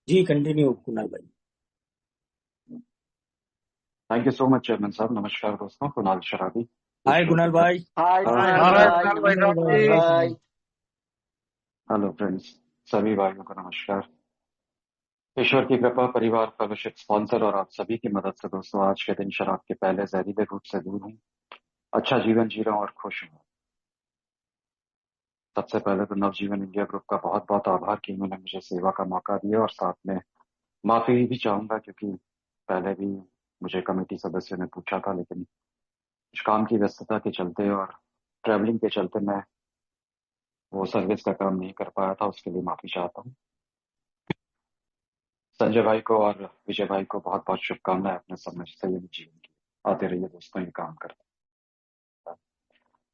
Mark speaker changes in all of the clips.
Speaker 1: जी continue Kunal भाई।
Speaker 2: Thank you so much chairman साहब। नमस्कार दोस्तों, कुणाल शराबी इस
Speaker 1: हाय
Speaker 2: शो
Speaker 1: कुणाल
Speaker 2: के
Speaker 1: भाई।
Speaker 3: हाय
Speaker 1: हाय
Speaker 3: कुणाल
Speaker 1: हाय
Speaker 3: भाई,
Speaker 4: कुणाल भाई
Speaker 1: कुणाल
Speaker 4: साहब
Speaker 3: नमस्ते
Speaker 1: भाई,
Speaker 4: जी।
Speaker 1: हाय
Speaker 3: भाई।
Speaker 1: कुणाल।
Speaker 2: हेलो फ्रेंड्स, सभी भाइयों को नमस्कार। ईश्वर की कृपा, परिवार, फेलोशिप, स्पॉन्सर और आप सभी की मदद से दोस्तों आज के दिन शराब के पहले जहरीले रूप से दूर हूँ। अच्छा जीवन जी रहा हूँ और खुश हूँ। सबसे पहले तो नवजीवन इंडिया ग्रुप का बहुत बहुत आभार कि उन्होंने मुझे सेवा का मौका दिया, और साथ में माफी भी चाहूंगा क्योंकि पहले भी मुझे कमेटी सदस्य ने पूछा था, लेकिन कुछ काम की व्यस्तता के चलते और ट्रैवलिंग के चलते मैं वो सर्विस का काम नहीं कर पाया था। उसके लिए माफी चाहता हूँ। संजय भाई को और विजय भाई को बहुत बहुत शुभकामनाएं अपने समय संयमित जीवन की। आते रहिए दोस्तों, ये काम करते हैं।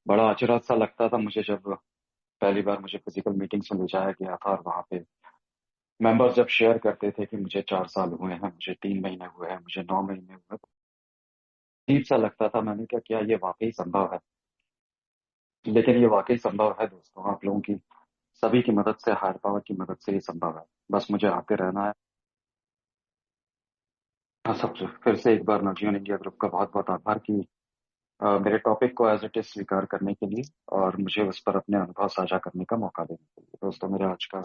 Speaker 2: बड़ा अचरज सा लगता था मुझे जब पहली बार मुझे फिजिकल मीटिंग्स में ले जाया गया था, और वहां पे मेंबर्स जब शेयर करते थे कि मुझे 4 साल हुए हैं, मुझे 3 महीने हुए हैं, मुझे 9 महीने हुए हैं, अजीब सा लगता था। मैंने कहा क्या ये वाकई संभव है? लेकिन ये वाकई संभव है दोस्तों, आप लोगों की सभी की मदद से, हायर पावर की मदद से ये संभव है। बस मुझे आते रहना है। हाँ, सब फिर से एक बार नवजीवन इंडिया ग्रुप का बहुत बहुत आभार कि मेरे टॉपिक को एज इट इज स्वीकार करने के लिए और मुझे उस पर अपने अनुभव साझा करने का मौका देने के लिए। दोस्तों, मेरा आज का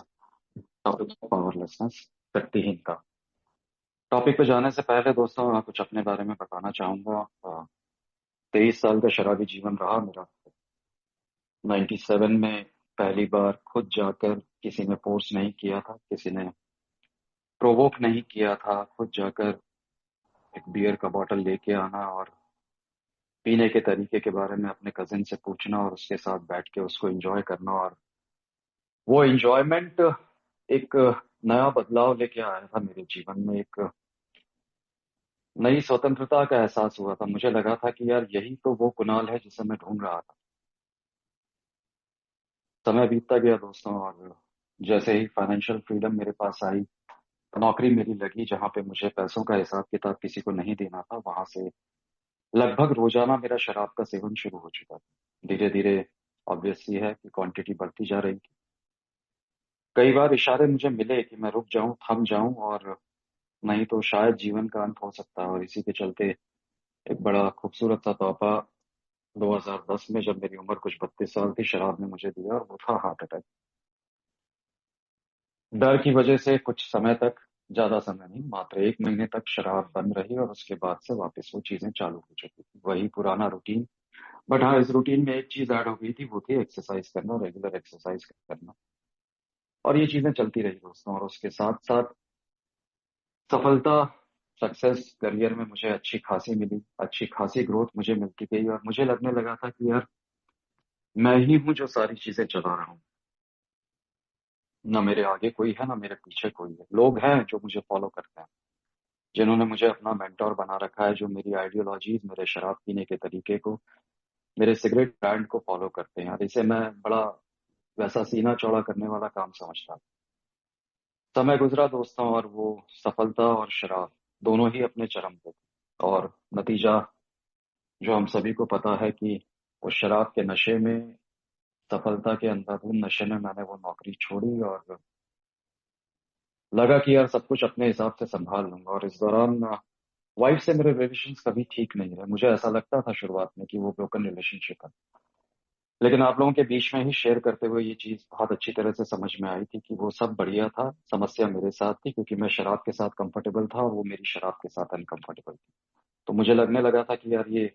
Speaker 2: टॉपिक है पावरलेसनेस, शक्तिहीनता। टॉपिक पे जाने से पहले दोस्तों मैं कुछ अपने बारे में बताना चाहूंगा। 23 साल का शराबी जीवन रहा मेरा। 97 में पहली बार खुद जाकर, किसी ने फोर्स नहीं किया था, किसी ने प्रोवोक नहीं किया था, खुद जाकर एक बियर का बॉटल लेके आना और पीने के तरीके के बारे में अपने कजिन से पूछना और उसके साथ बैठ के उसको एंजॉय करना, और वो एंजॉयमेंट एक नया बदलाव लेके आया था मेरे जीवन में। एक नई स्वतंत्रता का एहसास हुआ था। मुझे लगा था कि यार यही तो वो कुणाल है जिसे मैं ढूंढ रहा था। समय बीतता गया दोस्तों, और जैसे ही फाइनेंशियल फ्रीडम मेरे पास आई, नौकरी मेरी लगी जहां पे मुझे पैसों का हिसाब किताब किसी को नहीं देना था, वहां से लगभग रोजाना मेरा शराब का सेवन शुरू हो चुका था। धीरे धीरे ऑब्वियस ही है कि क्वांटिटी बढ़ती जा रही थी। कई बार इशारे मुझे मिले कि मैं रुक जाऊं, थम जाऊं, और नहीं तो शायद जीवन का अंत हो सकता है। और इसी के चलते एक बड़ा खूबसूरत सा तोहफा 2010 में, जब मेरी उम्र कुछ 32 साल थी, शराब ने मुझे दिया, और वो था हार्ट अटैक। डर की वजह से कुछ समय तक, ज्यादा समय नहीं, मात्र 1 महीने तक शराब बंद रही, और उसके बाद से वापस वो चीजें चालू हो चुकी थी, वही पुराना रूटीन। बट हाँ, इस रूटीन में एक चीज ऐड हो गई थी, वो थी एक्सरसाइज करना, रेगुलर एक्सरसाइज करना। और ये चीजें चलती रही दोस्तों, और उसके साथ साथ सफलता, सक्सेस करियर में मुझे अच्छी खासी मिली, अच्छी खासी ग्रोथ मुझे मिलती गई, और मुझे लगने लगा था कि यार मैं ही हूं जो सारी चीजें चला रहा हूँ। ना मेरे आगे कोई है, ना मेरे पीछे कोई है। लोग हैं जो मुझे फॉलो करते हैं, जिन्होंने मुझे अपना मेंटोर बना रखा है, जो मेरी आइडियोलॉजीज, मेरे शराब पीने के तरीके को, मेरे सिगरेट ब्रांड को फॉलो करते हैं। और इसे मैं बड़ा वैसा सीना चौड़ा करने वाला काम समझता था। समय गुजरा दोस्तों, और वो सफलता और शराब दोनों ही अपने चरम पे थे। और नतीजा जो हम सभी को पता है कि उस शराब के नशे में, सफलता के अंधाधुंध नशे में, मैंने वो नौकरी छोड़ी, और लगा कि यार सब कुछ अपने हिसाब से संभाल लूंगा। और इस दौरान वाइफ से मेरे रिलेशंस कभी ठीक नहीं रहे। मुझे ऐसा लगता था शुरुआत में कि वो ब्रोकन रिलेशनशिप है, लेकिन आप लोगों के बीच में ही शेयर करते हुए ये चीज बहुत अच्छी तरह से समझ में आई थी कि वो सब बढ़िया था। समस्या मेरे साथ थी, क्योंकि मैं शराब के साथ कंफर्टेबल था और वो मेरी शराब के साथ अनकंफर्टेबल थी। तो मुझे लगने लगा था कि यार ये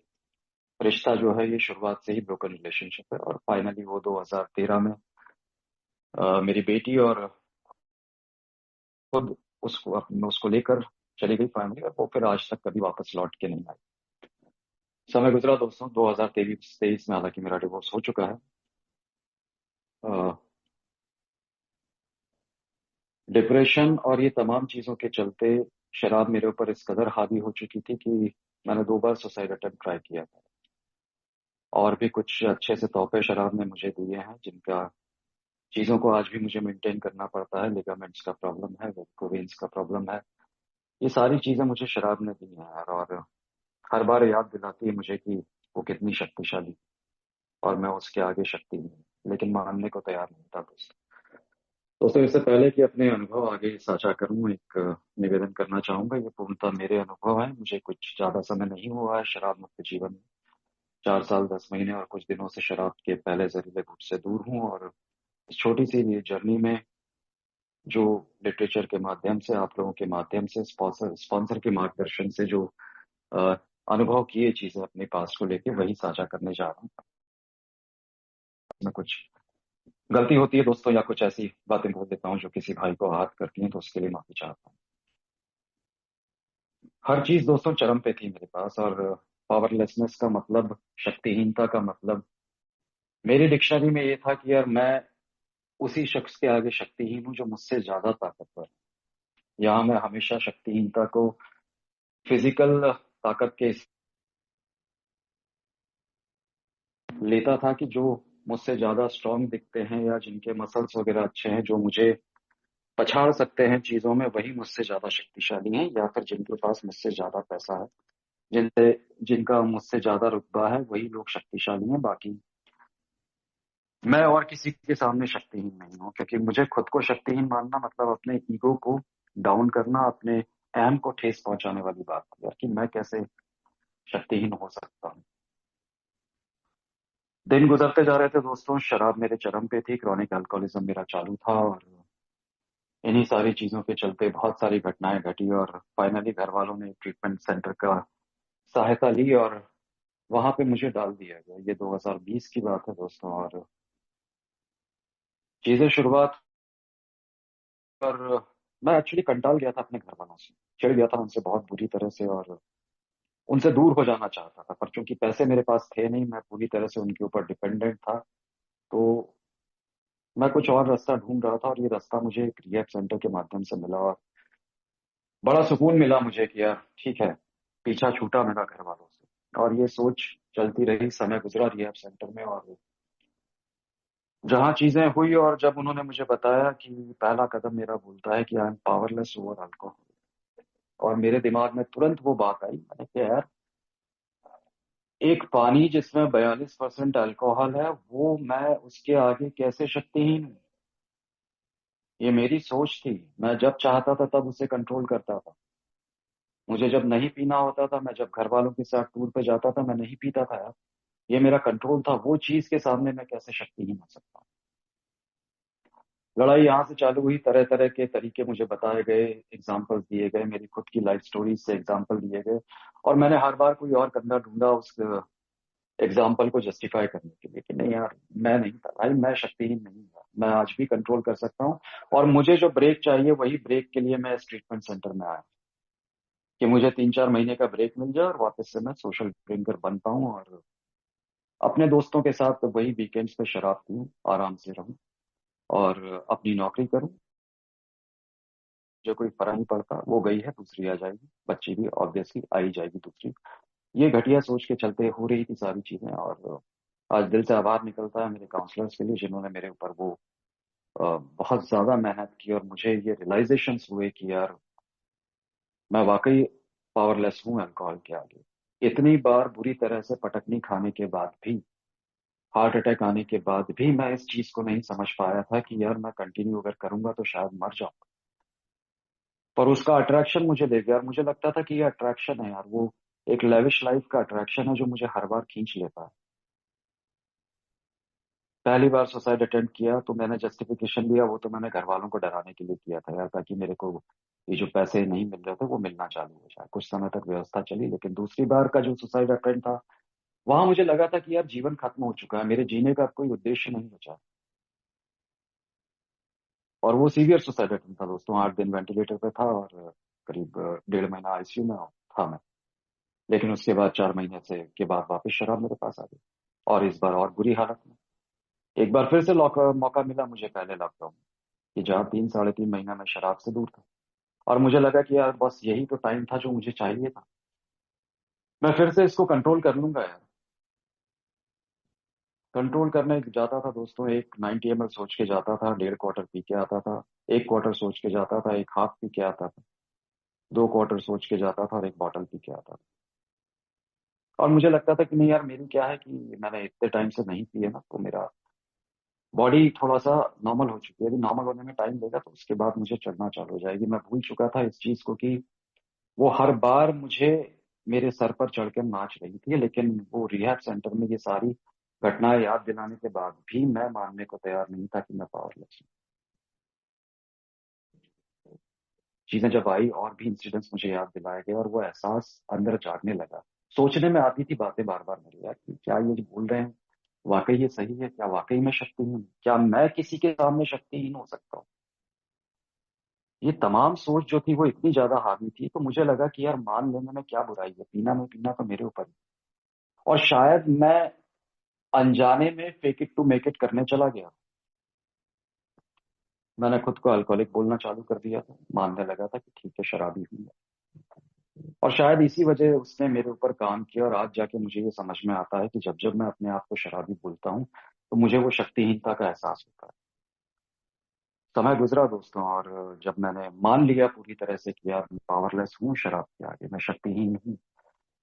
Speaker 2: रिश्ता जो है ये शुरुआत से ही ब्रोकन रिलेशनशिप है। और फाइनली वो 2013 में मेरी बेटी और खुद उसको लेकर चली गई फैमिली, और वो फिर आज तक कभी वापस लौट के नहीं आई। समय गुजरा दोस्तों, 2023 में हालांकि मेरा डिवोर्स हो चुका है। डिप्रेशन और ये तमाम चीजों के चलते शराब मेरे ऊपर इस कदर हावी हो चुकी थी कि मैंने 2 बार सुसाइड अटेम्प्ट ट्राई किया था। और भी कुछ अच्छे से तोहफे शराब ने मुझे दिए हैं, जिनका चीजों को आज भी मुझे मेंटेन करना पड़ता है। लिगामेंट्स का प्रॉब्लम है, वेरिकोवेन्स का प्रॉब्लम है। ये सारी चीजें मुझे शराब ने दी हैं यार, और हर बार याद दिलाती है मुझे कि वो कितनी शक्तिशाली, और मैं उसके आगे शक्ति नहीं, लेकिन मानने को तैयार नहीं था दोस्त। दोस्तों, इससे पहले कि अपने अनुभव आगे साझा करूं, एक निवेदन करना चाहूंगा। ये पूर्णतः मेरे अनुभव है। मुझे कुछ ज्यादा समय नहीं हुआ है शराब मुक्त जीवन में। 4 साल 10 महीने और कुछ दिनों से शराब के पहले जहरीले घूंट से दूर हूं। और इस छोटी सी ये जर्नी में जो लिटरेचर के माध्यम से, आप लोगों के माध्यम से, स्पॉन्सर स्पॉन्सर के मार्गदर्शन से जो अ, अनुभव किए चीजें अपने पास को लेके वही साझा करने जा रहा हूँ। मैं कुछ गलती होती है दोस्तों, या कुछ ऐसी बातें बोल देता हूँ जो किसी भाई को आहत करती हैं, तो उसके लिए माफी चाहता हूँ। हर चीज दोस्तों चरम पे थी मेरे पास। और पावरलेसनेस का मतलब, शक्तिहीनता का मतलब, मेरी डिक्शनरी में ये था कि यार मैं उसी शख्स के आगे शक्तिहीन हूँ जो मुझसे ज्यादा ताकतवर है। यहाँ मैं हमेशा शक्तिहीनता को फिजिकल ताकत के लेता था कि जो मुझसे ज्यादा स्ट्रांग दिखते हैं या जिनके मसल्स वगैरह अच्छे हैं, जो मुझे पछाड़ सकते हैं चीजों में, वही मुझसे ज्यादा शक्तिशाली हैं। या फिर जिनके पास मुझसे ज्यादा पैसा है, जिनसे जिनका मुझसे ज्यादा रुतबा है, वही लोग शक्तिशाली हैं। बाकी मैं और किसी के सामने शक्तिहीन नहीं हूँ, क्योंकि मुझे खुद को शक्तिहीन मानना मतलब अपने ईगो को डाउन करना, अपने अहम को ठेस पहुंचाने वाली बात है यार, कि मैं कैसे शक्तिहीन हो सकता हूँ। दिन गुजरते जा रहे थे दोस्तों, शराब मेरे चरम पे थी, क्रॉनिक अल्कोहलिज्म मेरा चालू था। और इन्हीं सारी चीजों के चलते बहुत सारी घटनाएं घटी, और फाइनली घर वालों ने ट्रीटमेंट सेंटर का सहायता ली और वहां पे मुझे डाल दिया गया। ये 2020 की बात है दोस्तों। और चीजें शुरुआत पर, मैं एक्चुअली कंटाल गया था अपने घर वालों से, चिढ़ गया था उनसे बहुत बुरी तरह से, और उनसे दूर हो जाना चाहता था। पर चूंकि पैसे मेरे पास थे नहीं, मैं पूरी तरह से उनके ऊपर डिपेंडेंट था। तो मैं कुछ और रास्ता ढूंढ रहा था, और ये रास्ता मुझे एक रिहैब सेंटर के माध्यम से मिला। और बड़ा सुकून मिला मुझे कि यार ठीक है, पीछा छूटा मेरा घर वालों से। और ये सोच चलती रही, समय गुजरा रिहैब सेंटर में। और जहाँ चीजें हुई, और जब उन्होंने मुझे बताया कि पहला कदम मेरा बोलता है कि I am powerless over alcohol, और मेरे दिमाग में तुरंत वो बात आई। मैंने कहा यार, एक पानी जिसमें 42% अल्कोहल है, वो मैं उसके आगे कैसे शक्तिहीन हूँ। ये मेरी सोच थी। मैं जब चाहता था तब उसे कंट्रोल करता था। मुझे जब नहीं पीना होता था, मैं जब घर वालों के साथ टूर पे जाता था, मैं नहीं पीता था यार। ये मेरा कंट्रोल था। वो चीज के सामने मैं कैसे शक्तिहीन हो सकता हूँ। लड़ाई यहाँ से चालू हुई। तरह तरह के तरीके मुझे बताए गए, एग्जाम्पल्स दिए गए, मेरी खुद की लाइफ स्टोरीज से एग्जाम्पल दिए गए। और मैंने हर बार कोई और कंधा ढूंढा उस एग्जाम्पल को जस्टिफाई करने के लिए, कि नहीं यार, मैं नहीं था भाई, मैं शक्तिहीन नहीं था, मैं आज भी कंट्रोल कर सकता हूँ। और मुझे जो ब्रेक चाहिए, वही ब्रेक के लिए मैं इस ट्रीटमेंट सेंटर में आया, कि मुझे 3-4 महीने का ब्रेक मिल जाए और वापस से मैं सोशल ड्रिंकर बन पाऊं, और अपने दोस्तों के साथ वही वीकेंड्स पे शराब पीऊं, आराम से रहूं, और अपनी नौकरी करूं। जो कोई फर्क नहीं पड़ता, वो गई है, दूसरी आ जाएगी, बच्ची भी ऑब्वियसली आई जाएगी दूसरी। ये घटिया सोच के चलते हो रही थी सारी चीजें। और आज दिल से आभार निकलता है मेरे काउंसलर्स के लिए, जिन्होंने मेरे ऊपर वो बहुत ज्यादा मेहनत की, और मुझे ये रियलाइजेशन हुए कि यार मैं वाकई पावरलेस हूँ अल्कोहल के आगे। इतनी बार बुरी तरह से पटकनी खाने के बाद भी, हार्ट अटैक आने के बाद भी, मैं इस चीज को नहीं समझ पाया था कि यार मैं कंटिन्यू अगर करूंगा तो शायद मर जाऊंगा। पर उसका अट्रैक्शन मुझे ले गया, और मुझे लगता था कि ये अट्रैक्शन है यार, वो एक लेविश लाइफ का अट्रैक्शन है जो मुझे हर बार खींच लेता है। पहली बार सुसाइड अटेम्प्ट किया तो मैंने जस्टिफिकेशन दिया, वो तो मैंने घर वालों को डराने के लिए किया था यार, ताकि मेरे को ये जो पैसे नहीं मिल रहे थे वो मिलना चालू हो जाए। कुछ समय तक व्यवस्था चली, लेकिन दूसरी बार का जो सुसाइड अटेम्प्ट था, वहां मुझे लगा था कि यार जीवन खत्म हो चुका है, मेरे जीने का अब कोई उद्देश्य नहीं बचा। और वो सीवियर सुसाइड अटेम्प्ट था दोस्तों। 8 दिन वेंटिलेटर पे था, और करीब 1.5 महीना आईसीयू में था मैं। लेकिन उसके बाद 4 महीने से के बाद वापस शराब मेरे पास आ गई, और इस बार और बुरी हालत में। एक बार फिर से मौका मिला मुझे पहले लॉकडाउन, कि जहाँ 3-3.5 महीना मैं शराब से दूर था। और मुझे लगा कि यार बस यही तो टाइम था जो मुझे चाहिए था, मैं फिर से इसको कंट्रोल कर लूंगा यार। कंट्रोल करने जाता था दोस्तों, एक 90 ml सोच के जाता था, 1.5 क्वार्टर पी के आता था। 1 क्वार्टर सोच के जाता था, एक हाफ पी के आता था। 2 क्वार्टर सोच के जाता था, और एक बॉटल पी के आता था। और मुझे लगता था कि नहीं यार, मेरी क्या है कि मैंने इतने टाइम से नहीं पिए ना, तो मेरा बॉडी थोड़ा सा नॉर्मल हो चुकी है, अभी नॉर्मल होने में टाइम लेगा, तो उसके बाद मुझे चढ़ना चालू हो जाएगी। मैं भूल चुका था इस चीज को कि वो हर बार मुझे मेरे सर पर चढ़कर नाच रही थी, लेकिन वो रिहैब सेंटर में ये सारी घटनाएं याद दिलाने के बाद भी मैं मानने को तैयार नहीं था कि मैं पावरलेस हूँ। चीजें जब आई और भी इंसिडेंट्स मुझे याद दिलाए गए और वो एहसास अंदर जागने लगा। सोचने में आती थी बातें बार बार मेरे यार कि क्या ये जो बोल रहे हैं वाकई ये सही है? क्या वाकई में शक्तिहीन हूं? क्या मैं किसी के सामने शक्तिहीन हो सकता हूँ? ये तमाम सोच जो थी वो इतनी ज्यादा हावी थी, तो मुझे लगा कि यार मान लेने में क्या बुराई है, पीना में पीना तो मेरे ऊपर ही। और शायद मैं अनजाने में fake it to make it करने चला गया। मैंने खुद को अल्कोहलिक बोलना चालू कर दिया था, मानने लगा था कि ठीक है शराबी हूँ। और शायद इसी वजह उसने मेरे ऊपर काम किया, और आज जाके मुझे ये समझ में आता है कि जब जब मैं अपने आप को शराबी बोलता हूँ तो मुझे वो शक्तिहीनता का एहसास होता है। समय गुजरा दोस्तों, और जब मैंने मान लिया पूरी तरह से कि यार मैं पावरलेस हूँ शराब के आगे, मैं शक्तिहीन हूँ,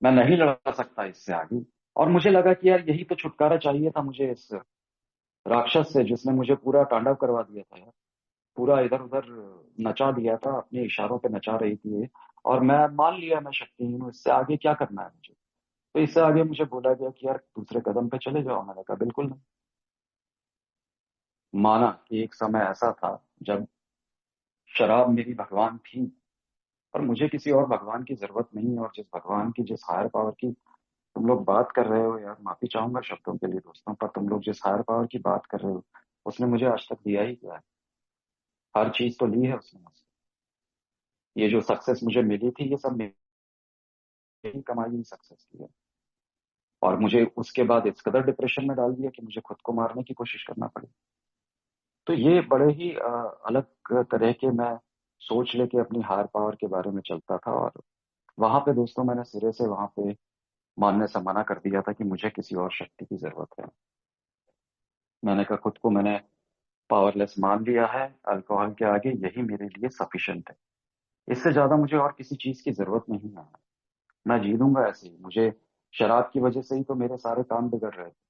Speaker 2: मैं नहीं लड़ सकता इससे आगे। और मुझे लगा कि यार यही तो छुटकारा चाहिए था मुझे इस राक्षस से, जिसने मुझे पूरा तांडव करवा दिया था यार, पूरा इधर उधर नचा दिया था, अपने इशारों पे नचा रही थी ये। और मैं मान लिया मैं शक्तिहीन हूँ, इससे आगे क्या करना है मुझे? तो इससे आगे मुझे बोला गया कि यार दूसरे कदम पे चले जाओ। मैंने कहा बिल्कुल नहीं। माना कि एक समय ऐसा था जब शराब मेरी भगवान थी, और मुझे किसी और भगवान की जरूरत नहीं है। और जिस भगवान की, जिस हायर पावर की तुम लोग बात कर रहे हो, यार माफी चाहूंगा शब्दों के लिए दोस्तों, पर तुम लोग जिस हायर पावर की बात कर रहे हो, उसने मुझे आज तक दिया ही क्या है? हर चीज तो ली है उसने मुझसे। ये जो सक्सेस मुझे मिली थी, ये सब मेरी कमाई की सक्सेस की है। और मुझे उसके बाद इस कदर डिप्रेशन में डाल दिया कि मुझे खुद को मारने की कोशिश करना पड़ी। तो ये बड़े ही अलग तरह के मैं सोच लेके अपनी हायर पावर के बारे में चलता था। और वहां पे दोस्तों मैंने सिरे से वहां पे मानने से मना कर दिया था कि मुझे किसी और शक्ति की जरूरत है। मैंने कहा खुद को मैंने पावरलेस मान लिया है, अल्कोहल के आगे यही मेरे लिए सफिशिएंट है। इससे ज्यादा मुझे और किसी चीज की जरूरत नहीं है। मैं जी लूंगा ऐसे ही। मुझे शराब की वजह से ही तो मेरे सारे काम बिगड़ रहे थे।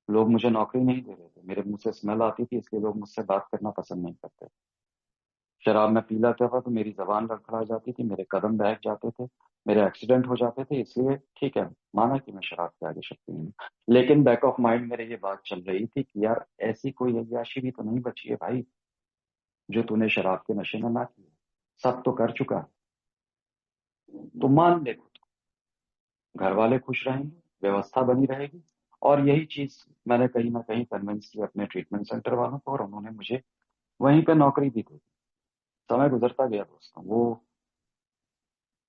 Speaker 2: लोग मुझे नौकरी नहीं दे रहे थे, मेरे मुंह से स्मेल आती थी, इसलिए लोग मुझसे बात करना पसंद नहीं करते। शराब में पी लेता था तो मेरी जबान लड़खड़ा जाती थी, मेरे कदम बहक जाते थे, मेरे एक्सीडेंट हो जाते थे। इसलिए ठीक है, माना कि मैं शराब के आगे शक्ति नहीं हूँ। लेकिन बैक ऑफ माइंड मेरे ये बात चल रही थी कि यार ऐसी कोई अय्याशी भी तो नहीं बची है भाई जो तूने शराब के नशे में ना की है। सब तो कर चुका है। तो मान ले खुद को। घर वाले खुश रहेंगे, व्यवस्था बनी रहेगी। और यही चीज मैंने कहीं ना कहीं कन्विंस की अपने ट्रीटमेंट सेंटर वालों को, और उन्होंने मुझे वहीं पे नौकरी भी दी। समय गुजरता गया दोस्तों, वो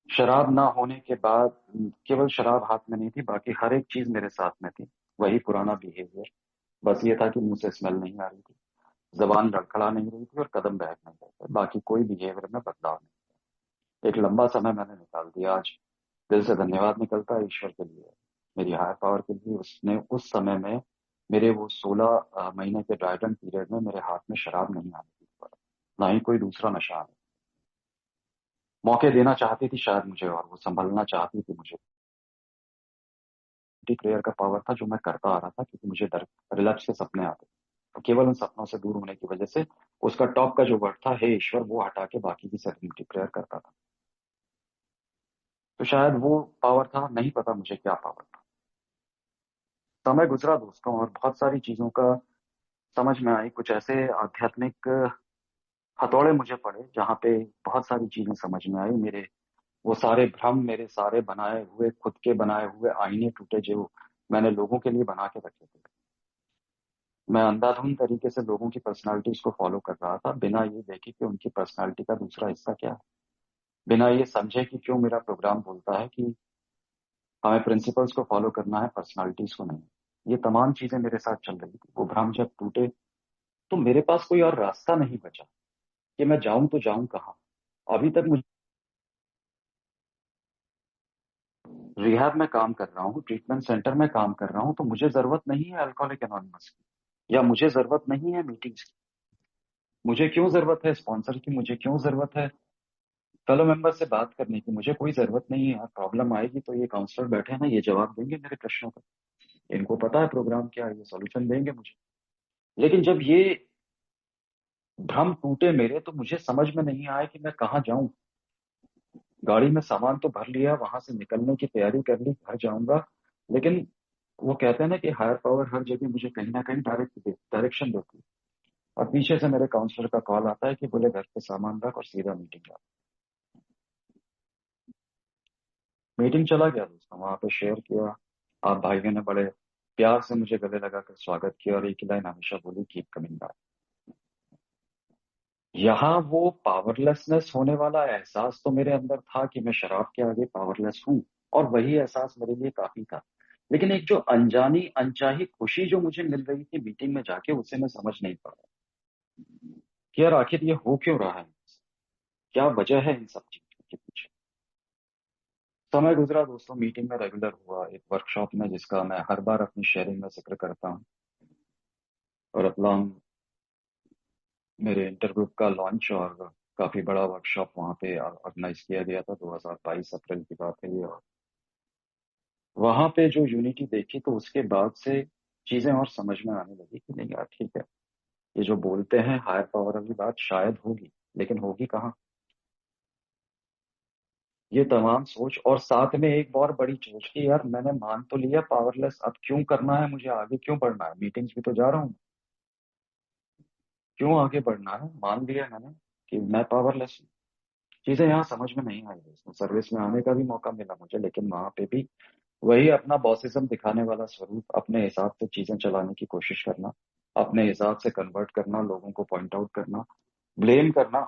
Speaker 2: शराब ना होने के बाद केवल शराब हाथ में नहीं थी, बाकी हर एक चीज मेरे साथ में थी। वही पुराना बिहेवियर। बस ये था कि मुंह से स्मेल नहीं आ रही थी, जबान लड़खड़ा नहीं रही थी, और कदम बहक नहीं रहे थे। बाकी कोई बिहेवियर में बदलाव नहीं। एक लंबा समय मैंने निकाल दिया। आज दिल से धन्यवाद निकलता है ईश्वर के लिए, मेरी हायर पावर के लिए। उसने उस समय में मेरे वो 16 महीने के ड्राइडन पीरियड में मेरे हाथ में शराब नहीं आने दी, ना ही कोई दूसरा नशा आने। मौके देना चाहती थी शायद मुझे, और वो संभलना चाहती थी मुझे। प्रेयर का पावर था जो मैं करता आ रहा था, क्योंकि मुझे डर, रिलैप्स के सपने आते थे। तो केवल उन सपनों से दूर होने की वजह से उसका टॉप का जो वर्ड था हे ईश्वर, वो हटा के बाकी की सेरेनिटी प्रेयर करता था। तो शायद वो पावर था, नहीं पता मुझे क्या पावर था। समय गुजरा दोस्तों, और बहुत सारी चीजों का समझ में आई। कुछ ऐसे आध्यात्मिक हथौड़े मुझे पड़े जहाँ पे बहुत सारी चीजें समझ में आई। मेरे वो सारे भ्रम, मेरे सारे बनाए हुए, खुद के बनाए हुए आईने टूटे जो मैंने लोगों के लिए बना के रखे थे। मैं अंधाधुंध तरीके से लोगों की पर्सनालिटीज को फॉलो कर रहा था, बिना ये देखे कि उनकी पर्सनालिटी का दूसरा हिस्सा क्या है, बिना ये समझे कि क्यों मेरा प्रोग्राम बोलता है कि हमें प्रिंसिपल्स को फॉलो करना है, पर्सनालिटीज को नहीं। ये तमाम चीजें मेरे साथ चल रही थी। वो भ्रम जब टूटे तो मेरे पास कोई और रास्ता नहीं बचा कि मैं जाऊं तो जाऊं कहाँ। अभी तक मुझे रिहैब में काम कर रहा हूँ, ट्रीटमेंट सेंटर में काम कर रहा हूँ, तो मुझे जरूरत नहीं है अल्कोहलिक एनोनिमस की, या मुझे जरूरत नहीं है मीटिंग्स की। मुझे क्यों जरूरत है स्पॉन्सर की? मुझे क्यों जरूरत है फेलो मेंबर से बात करने की? मुझे कोई जरूरत नहीं है यार। प्रॉब्लम आएगी तो ये काउंसलर बैठे हैं ना, ये जवाब देंगे मेरे प्रश्नों का। इनको पता है प्रोग्राम क्या है, ये सॉल्यूशन देंगे मुझे। लेकिन जब ये भ्रम टूटे मेरे, तो मुझे समझ में नहीं आया कि मैं कहाँ जाऊं। गाड़ी में सामान तो भर लिया, वहां से निकलने की तैयारी कर ली, घर जाऊंगा। लेकिन वो कहते हैं ना कि हायर पावर हर जगह मुझे कहीं ना कहीं डायरेक्शन देती है। और पीछे से मेरे काउंसलर का कॉल आता है कि बोले घर पे सामान रख और सीधा मीटिंग आ। मीटिंग चला गया दोस्तों, वहां पे शेयर किया। आप भाइयों ने बड़े प्यार से मुझे गले लगाकर स्वागत किया और एक ही लाइन हमेशा बोली, कीप कमिंग बैक। यहाँ वो पावरलेसनेस होने वाला एहसास तो मेरे अंदर था कि मैं शराब के आगे पावरलेस हूँ, और वही एहसास मेरे लिए काफी था। लेकिन एक जो अनजानी अनचाही खुशी जो मुझे मिल रही थी मीटिंग में जाके, उसे मैं समझ नहीं पा रहा कि यार आखिर ये हो क्यों रहा है, क्या वजह है इन सब चीजों के पीछे। समय गुजरा दोस्तों, मीटिंग में रेगुलर हुआ, एक वर्कशॉप में जिसका मैं हर बार अपनी शेयरिंग में जिक्र करता हूँ। और अपना मेरे इंटरग्रुप का लॉन्च और काफी बड़ा वर्कशॉप वहां पे ऑर्गेनाइज किया गया था, 2022 अप्रैल की बात है ये। और वहां पे जो यूनिटी देखी, तो उसके बाद से चीजें और समझ में आने लगी कि नहीं यार ठीक है, ये जो बोलते हैं हायर पावर वाली बात शायद होगी, लेकिन होगी कहाँ। ये तमाम सोच, और साथ में एक और बड़ी सोच कि यार मैंने मान तो लिया पावरलेस, अब क्यों करना है मुझे, आगे क्यों बढ़ना है, मीटिंग्स भी तो जा रहा हूँ, क्यों आगे बढ़ना है, मान लिया मैंने कि मैं पावरलेस हूँ। चीजें यहाँ समझ में नहीं आई दोस्तों। सर्विस में आने का भी मौका मिला मुझे, लेकिन वहां पे भी वही अपना बॉसिज्म दिखाने वाला स्वरूप, अपने हिसाब से चीजें चलाने की कोशिश करना, अपने हिसाब से कन्वर्ट करना, लोगों को पॉइंट आउट करना, ब्लेम करना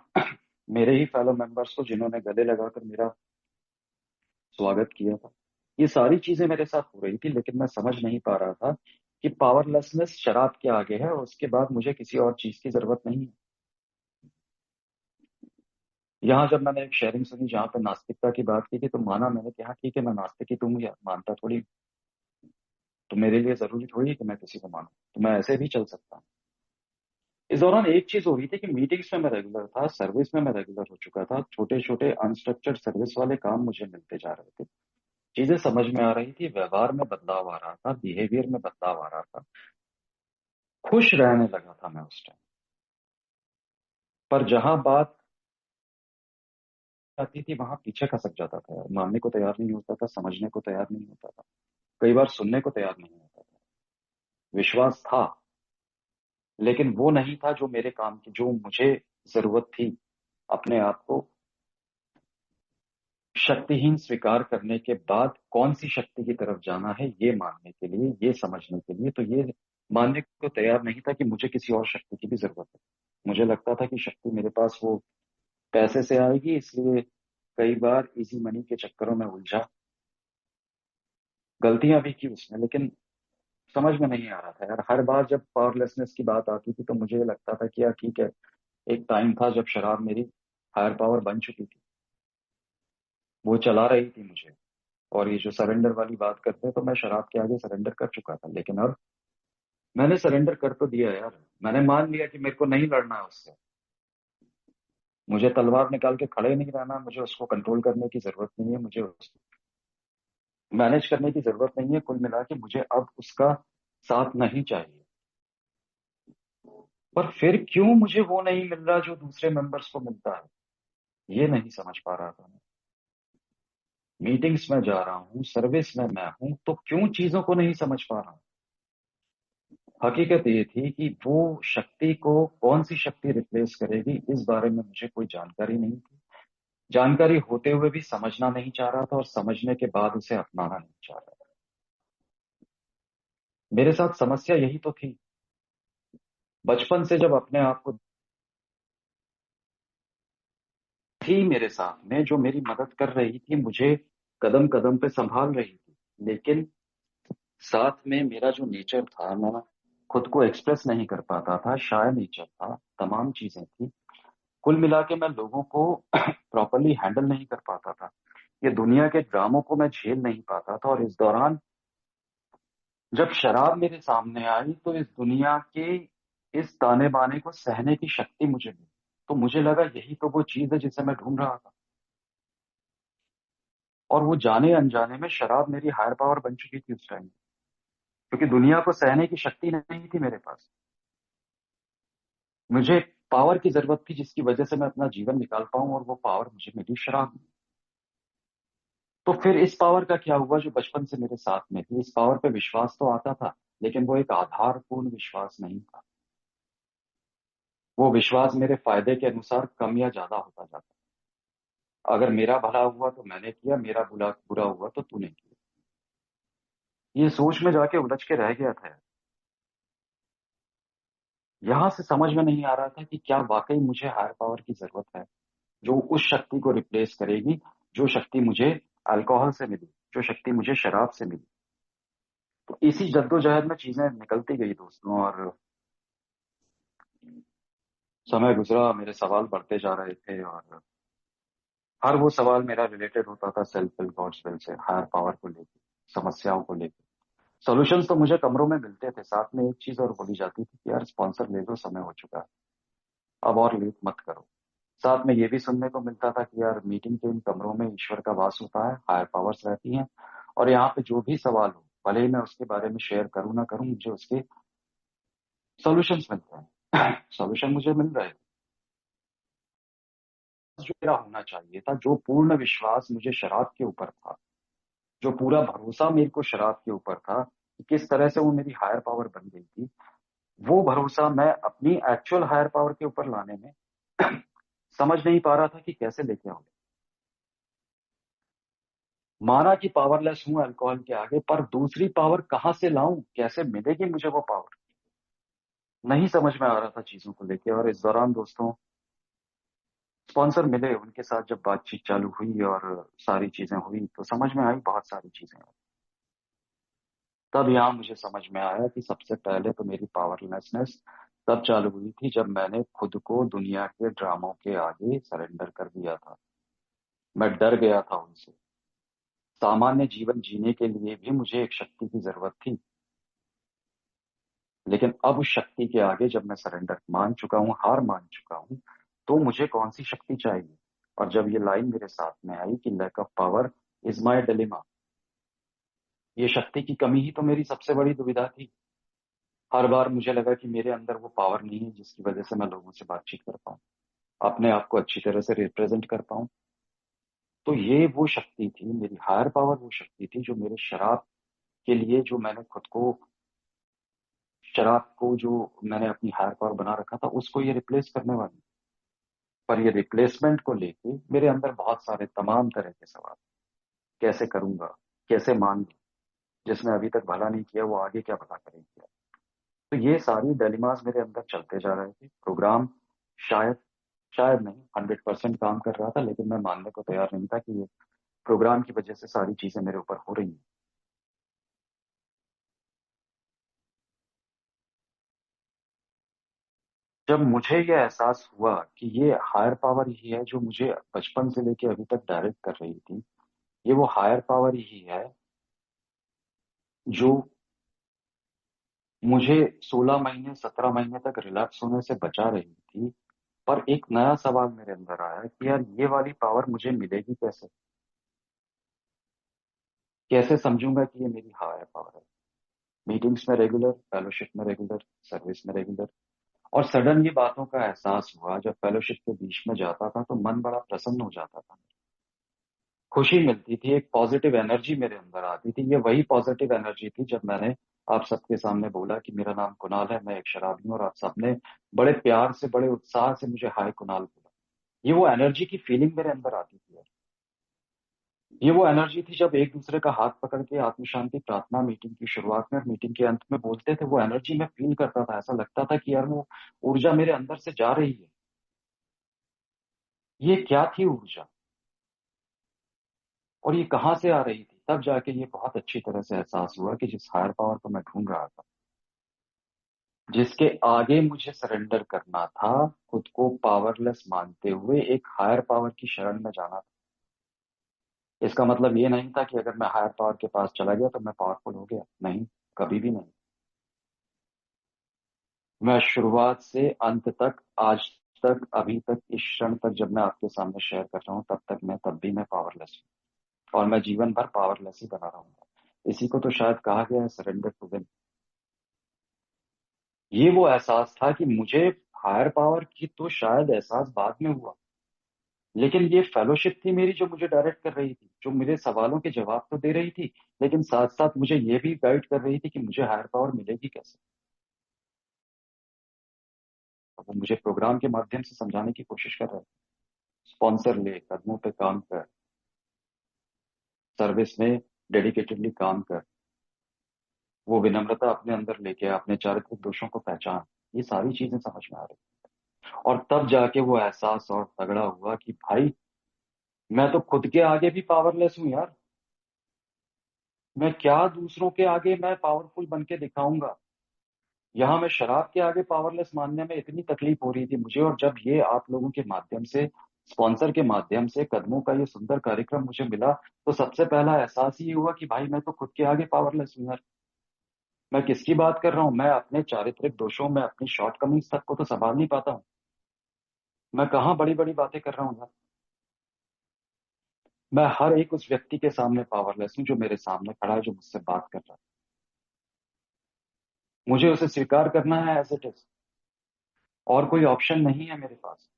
Speaker 2: मेरे ही फेलो मेंबर्स को जिन्होंने गले लगाकर मेरा स्वागत किया था। ये सारी चीजें मेरे साथ हो रही थी, लेकिन मैं समझ नहीं पा रहा था कि पावरलेसनेस शराब के आगे है, और उसके बाद मुझे किसी और चीज की जरूरत नहीं है। यहाँ जब मैंने एक शेयरिंग सुनी जहाँ पे नास्तिकता की बात की थी, तो माना मैंने कि हाँ ठीक है, मैं नास्तिक ही, तुम मानता थोड़ी, तो मेरे लिए जरूरी थोड़ी है कि मैं किसी को मानूं, तो मैं ऐसे भी चल सकता हूँ। इस दौरान एक चीज हो रही थी कि मीटिंग्स में मैं रेगुलर था, सर्विस में मैं रेगुलर हो चुका था, छोटे छोटे अनस्ट्रक्चर्ड सर्विस वाले काम मुझे मिलते जा रहे थे, चीजें समझ में आ रही थी, व्यवहार में बदलाव आ रहा था, बिहेवियर में बदलाव आ रहा था, खुश रहने लगा था मैं उस टाइम। पर जहां बात आती थी वहां पीछे खसक जाता था यार, मानने को तैयार नहीं होता था, समझने को तैयार नहीं होता था, कई बार सुनने को तैयार नहीं होता था। विश्वास था, लेकिन वो नहीं था जो मेरे काम की, जो मुझे जरूरत थी अपने आप को शक्तिहीन स्वीकार करने के बाद कौन सी शक्ति की तरफ जाना है, ये मानने के लिए, ये समझने के लिए। तो ये मानने को तैयार नहीं था कि मुझे किसी और शक्ति की भी जरूरत है। मुझे लगता था कि शक्ति मेरे पास वो पैसे से आएगी, इसलिए कई बार इजी मनी के चक्करों में उलझा, गलतियां भी की उसमें, लेकिन समझ में नहीं आ रहा था यार। हर बार जब पावरलेसनेस की बात आती थी, तो मुझे लगता था कि यार ठीक है, एक टाइम था जब शराब मेरी हायर पावर बन चुकी थी, वो चला रही थी मुझे। और ये जो सरेंडर वाली बात करते हैं, तो मैं शराब के आगे सरेंडर कर चुका था, लेकिन अब मैंने सरेंडर कर तो दिया यार। मैंने मान लिया कि मेरे को नहीं लड़ना है उससे, मुझे तलवार निकाल के खड़े नहीं रहना, मुझे उसको कंट्रोल करने की जरूरत नहीं है, मुझे उसको मैनेज करने की जरूरत नहीं है। कुल मिला के मुझे अब उसका साथ नहीं चाहिए। पर फिर क्यों मुझे वो नहीं मिल रहा जो दूसरे मेंबर्स को मिलता है, ये नहीं समझ पा रहा था मैं। मीटिंग्स में जा रहा हूँ, सर्विस में मैं हूं, तो क्यों चीजों को नहीं समझ पा रहा हूँ। हकीकत ये थी कि वो शक्ति को कौन सी शक्ति रिप्लेस करेगी, इस बारे में मुझे कोई जानकारी नहीं थी। जानकारी होते हुए भी समझना नहीं चाह रहा था, और समझने के बाद उसे अपनाना नहीं चाह रहा था। मेरे साथ समस्या यही तो थी, बचपन से जब अपने आप को थी मेरे साथ में, जो मेरी मदद कर रही थी, मुझे कदम कदम पे संभाल रही थी, लेकिन साथ में मेरा जो नेचर था, मैं खुद को एक्सप्रेस नहीं कर पाता था, शाय नेचर था, तमाम चीजें थी। कुल मिला के मैं लोगों को प्रॉपरली हैंडल नहीं कर पाता था, ये दुनिया के ड्रामों को मैं झेल नहीं पाता था। और इस दौरान जब शराब मेरे सामने आई, तो इस दुनिया के इस ताने बाने को सहने की शक्ति मुझे मिली। तो मुझे लगा यही तो वो चीज है जिसे मैं ढूंढ रहा था। और वो जाने अनजाने में शराब मेरी हायर पावर बन चुकी थी उस टाइम, क्योंकि दुनिया को सहने की शक्ति नहीं थी मेरे पास। मुझे पावर की जरूरत थी जिसकी वजह से मैं अपना जीवन निकाल पाऊं, और वो पावर मुझे मिली शराब में। तो फिर इस पावर का क्या हुआ जो बचपन से मेरे साथ में थी? इस पावर पे विश्वास तो आता था, लेकिन वो एक आधारपूर्ण विश्वास नहीं था। वो विश्वास मेरे फायदे के अनुसार कम या ज्यादा होता जाता। अगर मेरा भला हुआ तो मैंने किया, मेरा बुरा बुरा हुआ तो तूने किया। ये सोच में जाके उलझ के रह गया था। यहां से समझ में नहीं आ रहा था कि क्या वाकई मुझे हायर पावर की जरूरत है, जो उस शक्ति को रिप्लेस करेगी, जो शक्ति मुझे अल्कोहल से मिली, जो शक्ति मुझे शराब से मिली। तो इसी जद्दोजहद में चीजें निकलती गई दोस्तों, और समय गुजरा, मेरे सवाल बढ़ते जा रहे थे, और हर वो सवाल मेरा रिलेटेड होता था सेल्फ विल गॉड्स विल से, हायर पावर को लेकर, समस्याओं को लेकर। सॉल्यूशंस तो मुझे कमरों में मिलते थे, साथ में एक चीज और बोली जाती थी कि यार स्पॉन्सर ले लो, समय हो चुका है, अब और लेट मत करो। साथ में ये भी सुनने को मिलता था कि यार मीटिंग के इन कमरों में ईश्वर का वास होता है, हायर पावर्स रहती हैं, और यहाँ पे जो भी सवाल हो, भले ही मैं उसके बारे में शेयर करूं ना करूं, मुझे उसके सॉल्यूशंस मिलते हैं। सॉल्यूशन मुझे मिल रहे थे। जो मेरा होना चाहिए था, जो पूर्ण विश्वास मुझे शराब के ऊपर था, जो पूरा भरोसा मेरे को शराब के ऊपर था कि किस तरह से वो मेरी हायर पावर बन गई थी, वो भरोसा मैं अपनी एक्चुअल हायर पावर के ऊपर लाने में समझ नहीं पा रहा था कि कैसे लेके आऊं। माना कि पावरलेस हूं अल्कोहल के आगे, पर दूसरी पावर कहां से लाऊं, कैसे मिलेगी मुझे वो पावर? नहीं समझ में आ रहा था चीजों को लेके। और इस दौरान दोस्तों स्पॉन्सर मिले, उनके साथ जब बातचीत चालू हुई और सारी चीजें हुई तो समझ में आई बहुत सारी चीजें। तब यहाँ मुझे समझ में आया कि सबसे पहले तो मेरी पावरलेसनेस तब चालू हुई थी जब मैंने खुद को दुनिया के ड्रामों के आगे सरेंडर कर दिया था। मैं डर गया था उनसे। सामान्य जीवन जीने के लिए भी मुझे एक शक्ति की जरूरत थी, लेकिन अब उस शक्ति के आगे जब मैं सरेंडर मान चुका हूँ, हार मान चुका हूँ, तो मुझे कौन सी शक्ति चाहिए? और जब ये लाइन मेरे साथ में आई कि lack of power is my dilemma, ये शक्ति की कमी ही तो मेरी सबसे बड़ी दुविधा थी। हर बार मुझे लगा कि मेरे अंदर वो पावर नहीं है जिसकी वजह से मैं लोगों से बातचीत कर पाऊं, अपने आप को अच्छी तरह से रिप्रेजेंट कर पाऊं। तो ये वो शक्ति थी, मेरी हायर पावर वो शक्ति थी जो मेरे शराब के लिए, जो मैंने खुद को, शराब को जो मैंने अपनी हायर पावर बना रखा था, उसको ये रिप्लेस करने वाली। पर ये रिप्लेसमेंट को लेके मेरे अंदर बहुत सारे तमाम तरह के सवाल। कैसे करूंगा, कैसे मान लूं, जिसने अभी तक भला नहीं किया वो आगे क्या भला करेंगे? तो ये सारी डिलेमास मेरे अंदर चलते जा रहे थे। प्रोग्राम शायद शायद नहीं 100% काम कर रहा था, लेकिन मैं मानने को तैयार नहीं था कि ये प्रोग्राम की वजह से सारी चीजें मेरे ऊपर हो रही हैं। जब मुझे ये एहसास हुआ कि ये हायर पावर ही है जो मुझे बचपन से लेके अभी तक डायरेक्ट कर रही थी, ये वो हायर पावर ही है जो मुझे 16 महीने 17 महीने तक रिलैक्स होने से बचा रही थी। पर एक नया सवाल मेरे अंदर आया कि यार ये वाली पावर मुझे मिलेगी कैसे? कैसे समझूंगा कि ये मेरी हायर पावर है? मीटिंग्स में रेगुलर, फेलोशिप में रेगुलर, सर्विस में रेगुलर। और सडन ये बातों का एहसास हुआ जब फेलोशिप के बीच में जाता था तो मन बड़ा प्रसन्न हो जाता था, खुशी मिलती थी, एक पॉजिटिव एनर्जी मेरे अंदर आती थी। ये वही पॉजिटिव एनर्जी थी जब मैंने आप सबके सामने बोला कि मेरा नाम कुणाल है, मैं एक शराबी हूँ, और आप सबने बड़े प्यार से, बड़े उत्साह से मुझे हाय कुणाल बोला। ये वो एनर्जी की फीलिंग मेरे अंदर आती थी। ये वो एनर्जी थी जब एक दूसरे का हाथ पकड़ के आत्म शांति प्रार्थना मीटिंग की शुरुआत में और मीटिंग के अंत में बोलते थे। वो एनर्जी मैं फील करता था, ऐसा लगता था कि यार वो ऊर्जा मेरे अंदर से जा रही है। ये क्या थी ऊर्जा, और ये कहाँ से आ रही थी? तब जाके ये बहुत अच्छी तरह से एहसास हुआ कि जिस हायर पावर को मैं ढूंढ रहा था, जिसके आगे मुझे सरेंडर करना था, खुद को पावरलेस मानते हुए एक हायर पावर की शरण में जाना था। इसका मतलब ये नहीं था कि अगर मैं हायर पावर के पास चला गया तो मैं पावरफुल हो गया, नहीं, कभी भी नहीं। मैं शुरुआत से अंत तक, आज तक, अभी तक, इस क्षण तक जब मैं आपके सामने शेयर कर रहा हूँ, तब भी मैं पावरलेस हूँ, और मैं जीवन भर पावरलेस ही बना रहूंगा। इसी को तो शायद कहा गया है सरेंडर टू विन। ये वो एहसास था कि मुझे हायर पावर की तो शायद एहसास बाद में हुआ, लेकिन ये फेलोशिप थी मेरी जो मुझे डायरेक्ट कर रही थी, जो मेरे सवालों के जवाब तो दे रही थी, लेकिन साथ साथ मुझे ये भी गाइड कर रही थी कि मुझे हायर पावर मिलेगी कैसे। वो मुझे प्रोग्राम के माध्यम से समझाने की कोशिश कर रहे थे, स्पॉन्सर ले, कदमों पे काम कर, सर्विस में डेडिकेटेडली काम कर, वो विनम्रता अपने अंदर लेके आ, अपने चारित्रिक दोषों को पहचान, ये सारी चीजें समझ में आ रही। और तब जाके वो एहसास और तगड़ा हुआ कि भाई मैं तो खुद के आगे भी पावरलेस हूं यार। मैं क्या दूसरों के आगे मैं पावरफुल बन के दिखाऊंगा। यहाँ मैं शराब के आगे पावरलेस मानने में इतनी तकलीफ हो रही थी मुझे, और जब ये आप लोगों के माध्यम से, स्पॉन्सर के माध्यम से कदमों का ये सुंदर कार्यक्रम मुझे मिला, तो सबसे पहला एहसास ये हुआ कि भाई मैं तो खुद के आगे पावरलेस हूं यार। मैं किसकी बात कर रहा हूँ, मैं अपने चारित्रिक दोषों में अपनी शॉर्टकमिंग्स तक को तो संभाल नहीं पाता हूँ। मैं कहाँ बड़ी बड़ी बातें कर रहा हूँ यार। मैं हर एक उस व्यक्ति के सामने पावरलेस हूँ जो मेरे सामने खड़ा है, जो मुझसे बात कर रहा है। मुझे उसे स्वीकार करना है एज इट इज, और कोई ऑप्शन नहीं है मेरे पास।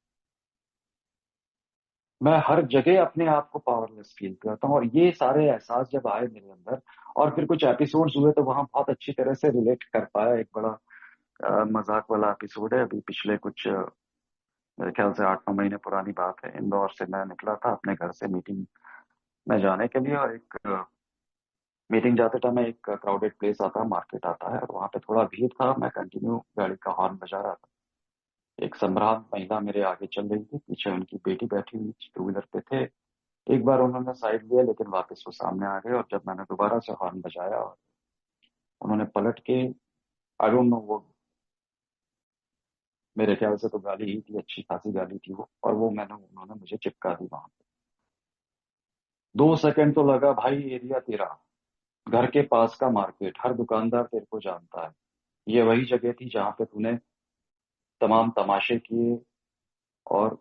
Speaker 2: मैं हर जगह अपने आप को पावरलेस फील करता हूँ, और ये सारे एहसास जब आए मेरे अंदर, और फिर कुछ एपिसोड्स हुए तो वहां बहुत अच्छी तरह से रिलेट कर पाया। एक बड़ा मजाक वाला एपिसोड है, अभी पिछले कुछ मेरे ख्याल से 8-9 महीने पुरानी बात है। इंदौर से मैं निकला था अपने घर से मीटिंग में जाने के लिए, और एक मीटिंग जाते टाइम एक क्राउडेड प्लेस आता है, मार्केट आता है, और वहां पे थोड़ा भीड़ था। मैं कंटिन्यू गाड़ी का हॉर्न बजा रहा था। एक संभ्रांत महिला मेरे आगे चल रही थी, पीछे उनकी बेटी बैठी हुई 2 व्हीलर पे थे। एक बार उन्होंने साइड लिया, लेकिन वापस वो सामने आ गए, और जब मैंने दोबारा से हॉर्न बजाया, और उन्होंने पलट के, आई डोंट नो, वो मेरे ख्याल से तो गाली ही थी, अच्छी खासी गाली थी वो, और वो उन्होंने मुझे चिपका दी वहां पे। 2 सेकंड तो लगा भाई, एरिया तेरा, घर के पास का मार्केट, हर दुकानदार तेरे को जानता है, ये वही जगह थी जहां पे तूने तमाम तमाशे किए, और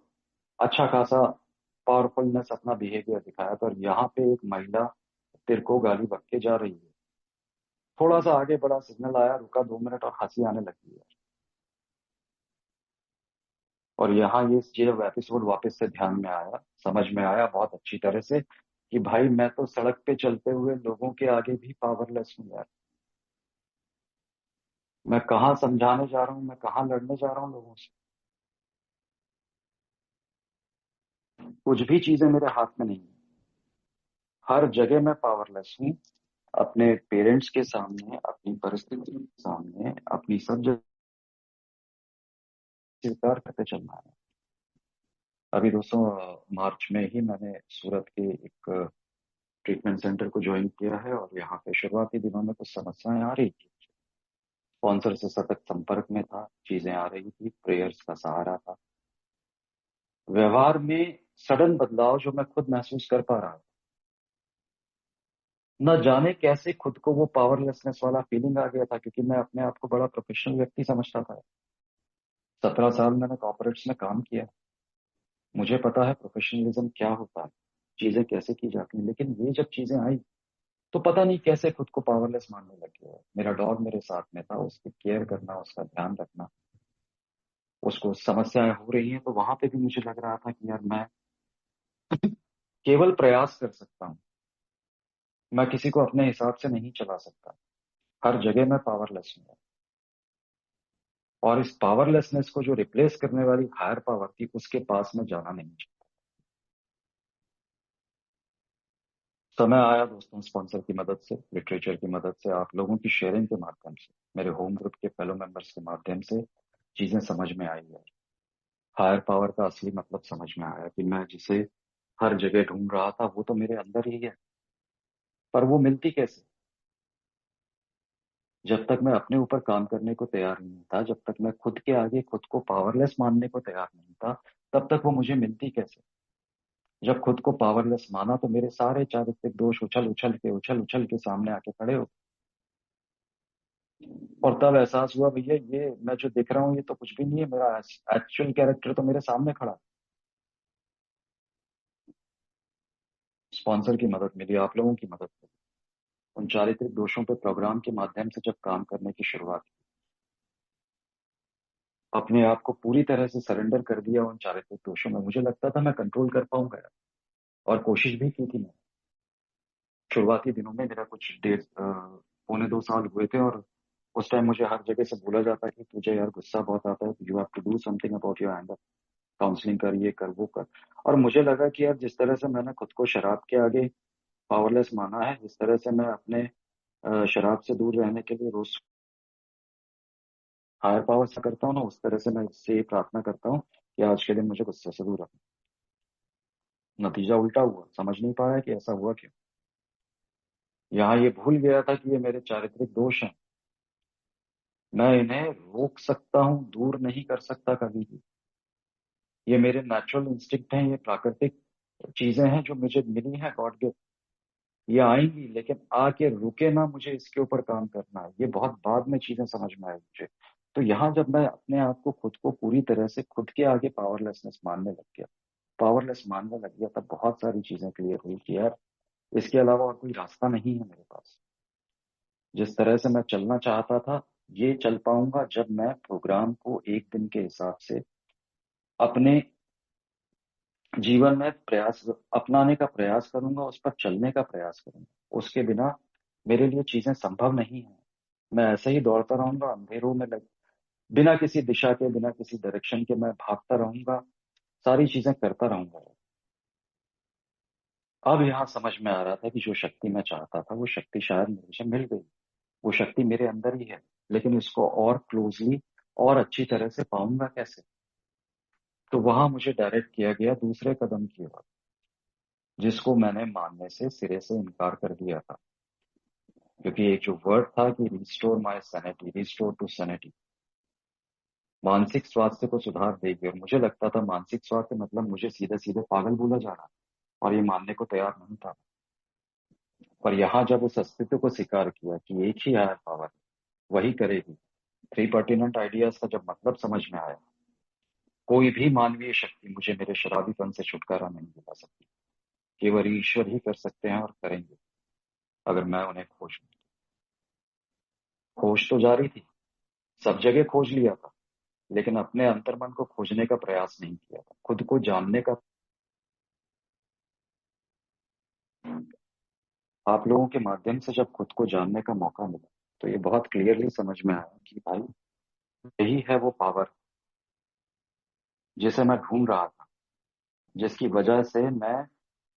Speaker 2: अच्छा खासा पावरफुलनेस अपना बिहेवियर दिखाया, तो यहाँ पे एक महिला तेरे को गाली बक के जा रही है। थोड़ा सा आगे बढ़ा, सिग्नल आया, रुका 2 मिनट, और हंसी आने लगी है। और यहाँ ये जब एपिसोड वापस से ध्यान में आया, समझ में आया बहुत अच्छी तरह से, कि भाई मैं तो सड़क पे चलते हुए लोगों के आगे भी पावरलेस हूँ यार। मैं कहाँ समझाने जा रहा हूँ, मैं कहाँ लड़ने जा रहा हूँ लोगों से। कुछ भी चीजें मेरे हाथ में नहीं है। हर जगह मैं पावरलेस हूँ, अपने पेरेंट्स के सामने, अपनी परिस्थितियों के सामने, अपनी सब जगह स्वीकार करते चलना है। अभी दोस्तों, मार्च में ही मैंने सूरत के एक ट्रीटमेंट सेंटर को ज्वाइन किया है, और यहाँ पे शुरुआती दिनों में कुछ समस्याएं आ रही थी। स्पॉन्सर से सतत संपर्क में था, चीजें आ रही थी, प्रेयर्स का सहारा था, व्यवहार में सडन बदलाव जो मैं खुद महसूस कर पा रहा था। न जाने कैसे खुद को वो पावरलेसनेस वाला फीलिंग आ गया था, क्योंकि मैं अपने आप को बड़ा प्रोफेशनल व्यक्ति समझता था। 17 साल मैंने कॉर्पोरेट्स में काम किया, मुझे पता है प्रोफेशनलिज्म क्या होता है, चीजें कैसे की जाती हैं। लेकिन ये जब चीजें आई, तो पता नहीं कैसे खुद को पावरलेस मानने लग गया। मेरा डॉग मेरे साथ में था, उसकी केयर करना, उसका ध्यान रखना, उसको समस्याएं हो रही हैं, तो वहां पे भी मुझे लग रहा था कि यार मैं केवल प्रयास कर सकता हूँ, मैं किसी को अपने हिसाब से नहीं चला सकता। हर जगह मैं पावरलेस हूँ, और इस पावरलेसनेस को जो रिप्लेस करने वाली हायर पावर थी, उसके पास में जाना नहीं चाहिए। समय आया दोस्तों, स्पॉन्सर की मदद से, लिटरेचर की मदद से, आप लोगों की शेयरिंग के माध्यम से, मेरे होम ग्रुप के फेलो मेंबर्स के माध्यम से चीजें समझ में आई है। हायर पावर का असली मतलब समझ में आया, कि मैं जिसे हर जगह ढूंढ रहा था वो तो मेरे अंदर ही है, पर वो मिलती कैसे। जब तक मैं अपने ऊपर काम करने को तैयार नहीं था, जब तक मैं खुद के आगे खुद को पावरलेस मानने को तैयार नहीं था, तब तक वो मुझे मिलती कैसे। जब खुद को पावरलेस माना, तो मेरे सारे चारित्रिक दोष उछल उछल के सामने आके खड़े हो। और तब एहसास हुआ, भैया ये मैं जो दिख रहा हूँ ये तो कुछ भी नहीं है, मेरा एक्चुअल कैरेक्टर तो मेरे सामने खड़ा है। स्पॉन्सर की मदद मिली, आप लोगों की मदद मिली, उन चारित्रिक दोषों पे प्रोग्राम के माध्यम से जब काम करने की शुरुआत की, अपने आप को पूरी तरह से सरेंडर कर दिया उन चारित्रिक दोषों में। मुझे लगता था मैं कंट्रोल कर पाऊंगा यार, और कोशिश भी की थी मैंने। शुरुआती दिनों में मेरा कुछ 1.5 पौने 2 साल हुए थे, और उस टाइम मुझे हर जगह से बोला जाता कि तुझे यार गुस्सा बहुत आता है, you have to do something about your anger, counselling कर, ये कर, वो कर। और मुझे लगा कि यार जिस तरह से मैंने खुद को शराब के आगे पावरलेस माना है, जिस तरह से मैं अपने शराब से दूर रहने के लिए रोज हायर पावर से करता हूँ ना, उस तरह से मैं इससे प्रार्थना करता हूँ कि आज के दिन मुझे गुस्से से दूर रखना। नतीजा उल्टा हुआ, समझ नहीं पाया कि ऐसा हुआ क्यों। यहाँ ये भूल गया था कि ये मेरे चारित्रिक दोष हैं, मैं इन्हें रोक सकता हूँ, दूर नहीं कर सकता कभी भी। ये मेरे नेचुरल इंस्टिंक्ट हैं, ये प्राकृतिक चीजें हैं जो मुझे मिली हैं, गॉड गिफ्ट। ये आएंगी, लेकिन आके रुके ना, मुझे इसके ऊपर काम करना है। ये बहुत बाद में चीजें समझ में आई मुझे। तो यहाँ जब मैं अपने आप को, खुद को पूरी तरह से खुद के आगे पावरलेसनेस मानने लग गया, पावरलेस मानने लग गया, तब बहुत सारी चीजें क्लियर हुई कि यार इसके अलावा और कोई रास्ता नहीं है मेरे पास। जिस तरह से मैं चलना चाहता था, ये चल पाऊंगा जब मैं प्रोग्राम को एक दिन के हिसाब से अपने जीवन में प्रयास अपनाने का प्रयास करूंगा, उस पर चलने का प्रयास करूंगा। उसके बिना मेरे लिए चीजें संभव नहीं है। मैं ऐसे ही दौड़ता रहूंगा अंधेरों में बिना किसी दिशा के, बिना किसी डायरेक्शन के मैं भागता रहूंगा, सारी चीजें करता रहूंगा। अब यहाँ समझ में आ रहा था कि जो शक्ति मैं चाहता था, वो शक्ति शायद मुझे मिल गई। वो शक्ति मेरे अंदर ही है, लेकिन इसको और क्लोजली और अच्छी तरह से पाऊंगा कैसे। तो वहां मुझे डायरेक्ट किया गया दूसरे कदम की ओर, जिसको मैंने मानने से सिरे से इनकार कर दिया था। क्योंकि एक जो वर्ड था कि restore my sanity, restore to sanity, मानसिक स्वास्थ्य को सुधार देगी, और मुझे लगता था मानसिक स्वास्थ्य मतलब मुझे सीधे सीधे पागल बोला जा रहा, और ये मानने को तैयार नहीं था। पर यहाँ जब उस अस्तित्व को स्वीकार किया कि एक ही हायर पावर है, वही करेगी, थ्री पर्टिनेंट आइडियाज का जब मतलब समझ में आया, कोई भी मानवीय शक्ति मुझे मेरे शराबीपन से छुटकारा नहीं दिला सकती। केवल ईश्वर ही कर सकते हैं, और करेंगे अगर मैं उन्हें खोज लूं। खोज तो जारी थी, सब जगह खोज लिया था, लेकिन अपने अंतर्मन को खोजने का प्रयास नहीं किया था, खुद को जानने का। आप लोगों के माध्यम से जब खुद को जानने का मौका मिला, तो ये बहुत क्लियरली समझ में आया कि भाई यही है वो पावर जिसे मैं ढूंढ रहा था, जिसकी वजह से मैं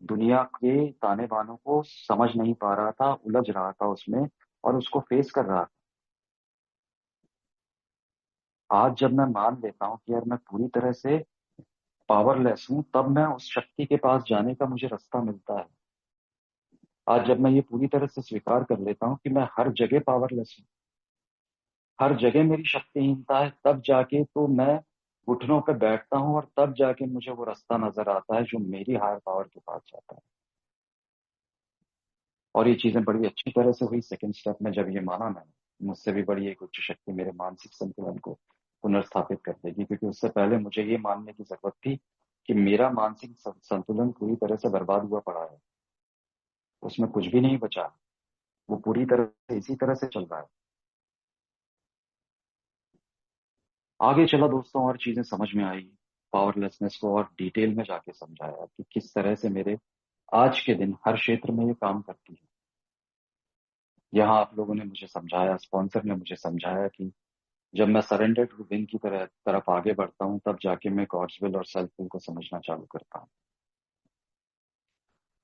Speaker 2: दुनिया के ताने बानों को समझ नहीं पा रहा था, उलझ रहा था उसमें, और उसको फेस कर रहा था। आज जब मैं मान लेता हूँ कि यार मैं पूरी तरह से पावरलेस हूँ, तब मैं उस शक्ति के पास जाने का मुझे रास्ता मिलता है। आज जब मैं ये पूरी तरह से स्वीकार कर लेता हूँ कि मैं हर जगह पावरलेस हूँ, हर जगह मेरी शक्तिहीनता है, तब जाके तो मैं घुटनों पे बैठता हूँ, और तब जाके मुझे वो रास्ता नजर आता है जो मेरी हायर पावर के पास जाता है। और ये चीजें बड़ी अच्छी तरह से हुई सेकंड स्टेप में, जब ये माना मैंने मुझसे भी बड़ी एक उच्च शक्ति मेरे मानसिक संतुलन को पुनर्स्थापित कर देगी। क्योंकि उससे पहले मुझे ये मानने की जरूरत थी कि मेरा मानसिक संतुलन पूरी तरह से बर्बाद हुआ पड़ा है, उसमें कुछ भी नहीं बचा, वो पूरी तरह से इसी तरह से चल रहा है। आगे चला दोस्तों, और चीजें समझ में आई, पावरलेसनेस को और डिटेल में जाके समझाया कि किस तरह से मेरे आज के दिन हर क्षेत्र में ये काम करती है। यहाँ आप लोगों ने मुझे समझाया, स्पॉन्सर ने मुझे समझाया कि जब मैं सरेंडर टू विन की तरफ आगे बढ़ता हूँ, तब जाके मैं गॉड्स विल और सेल्फ विल को समझना चालू करता हूँ।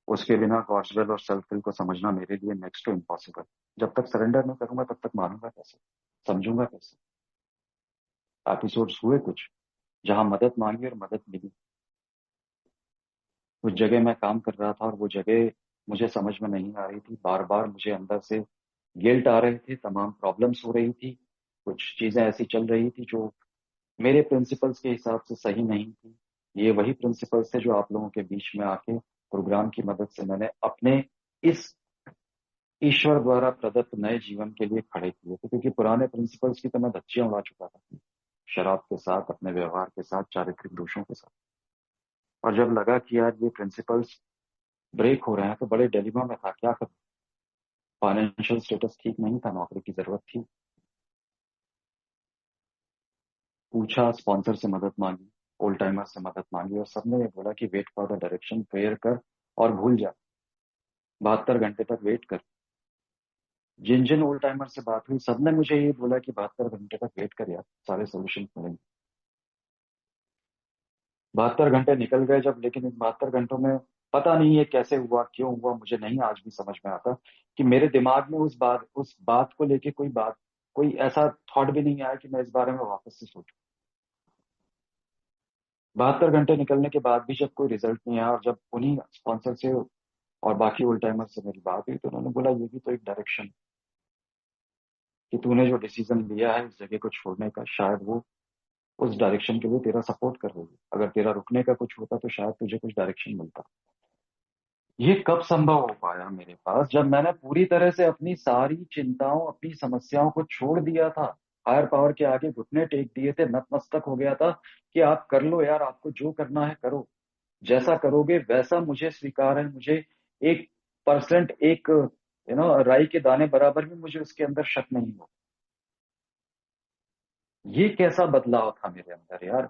Speaker 2: उसके बिना गॉड्स विल और सेल्फ विल को समझना मेरे लिए नेक्स्ट टू इम्पॉसिबल। जब तक सरेंडर नहीं करूंगा, तब तक मानूंगा कैसे, समझूंगा कैसे। एपिसोड्स हुए कुछ जहां मदद मांगी और मदद मिली। उस जगह मैं काम कर रहा था, और वो जगह मुझे समझ में नहीं आ रही थी। बार बार मुझे अंदर से गिल्ट आ रहे थे, तमाम प्रॉब्लम्स हो रही थी, कुछ चीजें ऐसी चल रही थी जो मेरे प्रिंसिपल्स के हिसाब से सही नहीं थी। ये वही प्रिंसिपल्स थे जो आप लोगों के बीच में आके प्रोग्राम की मदद से मैंने अपने इस ईश्वर द्वारा प्रदत्त नए जीवन के लिए खड़े किए थे। क्योंकि पुराने प्रिंसिपल्स की तो मैं धज्जियां उड़ा चुका था, शराब के साथ, अपने व्यवहार के साथ, चारित्रिक दोषों के साथ। और जब लगा कि यार ये प्रिंसिपल्स ब्रेक हो रहे हैं, तो बड़े डिलेमा में था, क्या करूं। फाइनेंशियल स्टेटस ठीक नहीं था, नौकरी की जरूरत थी। पूछा, स्पॉन्सर से मदद मांगी, ओल्ड टाइमर से मदद मांगी, और सबने ये बोला कि wait for the direction, prayer कर और भूल जा, 72 घंटे तक वेट कर। जिन जिन ओल्ड टाइमर से बात हुई सबने मुझे ये बोला कि 72 घंटे तक वेट कर यार, सारे सोल्यूशन मिलेंगे। 72 घंटे निकल गए जब, लेकिन इन 72 घंटों में पता नहीं ये कैसे हुआ, क्यों हुआ, मुझे नहीं आज भी समझ में आता कि मेरे दिमाग में उस बात को लेके कोई ऐसा थॉट भी नहीं आया कि मैं इस बारे में वापस से सोचूं। 72 घंटे निकलने के बाद भी जब कोई रिजल्ट नहीं आया, और जब उन्हीं स्पॉन्सर से और बाकी ओल्ड टाइमर से मेरी बात हुई, तो उन्होंने बोला ये भी तो एक डायरेक्शन, कि तूने जो डिसीजन लिया है इस जगह को छोड़ने का, शायद वो उस डायरेक्शन के लिए तेरा सपोर्ट कर रही है। अगर तेरा रुकने का कुछ होता तो शायद तुझे कुछ डायरेक्शन मिलता। ये कब संभव हो पाया मेरे पास, जब मैंने पूरी तरह से अपनी सारी चिंताओं, अपनी समस्याओं को छोड़ दिया था, हायर पावर के आगे घुटने टेक दिए थे, नतमस्तक हो गया था कि आप कर लो यार, आपको जो करना है करो, जैसा करोगे वैसा मुझे स्वीकार है। मुझे 1%, एक राई के दाने बराबर भी मुझे उसके अंदर शक नहीं हो। ये कैसा बदलाव था मेरे अंदर यार,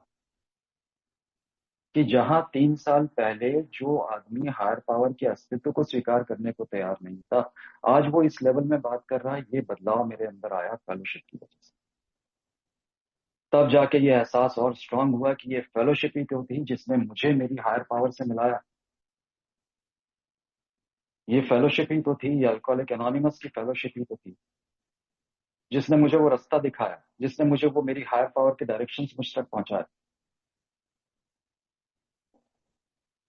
Speaker 2: कि जहां 3 साल पहले जो आदमी हायर पावर के अस्तित्व को स्वीकार करने को तैयार नहीं था, आज वो इस लेवल में बात कर रहा है। ये बदलाव मेरे अंदर आया फेलोशिप की वजह से। तब जाके ये एहसास और स्ट्रांग हुआ कि ये फेलोशिप ही तो थी जिसने मुझे मेरी हायर पावर से मिलाया। ये फेलोशिप ही तो थी, ये अल्कोहलिक एनोनिमस की फेलोशिप ही तो थी, जिसने मुझे वो रास्ता दिखाया, जिसने मुझे वो मेरी हायर पावर के डायरेक्शंस मुझ तक पहुंचाए।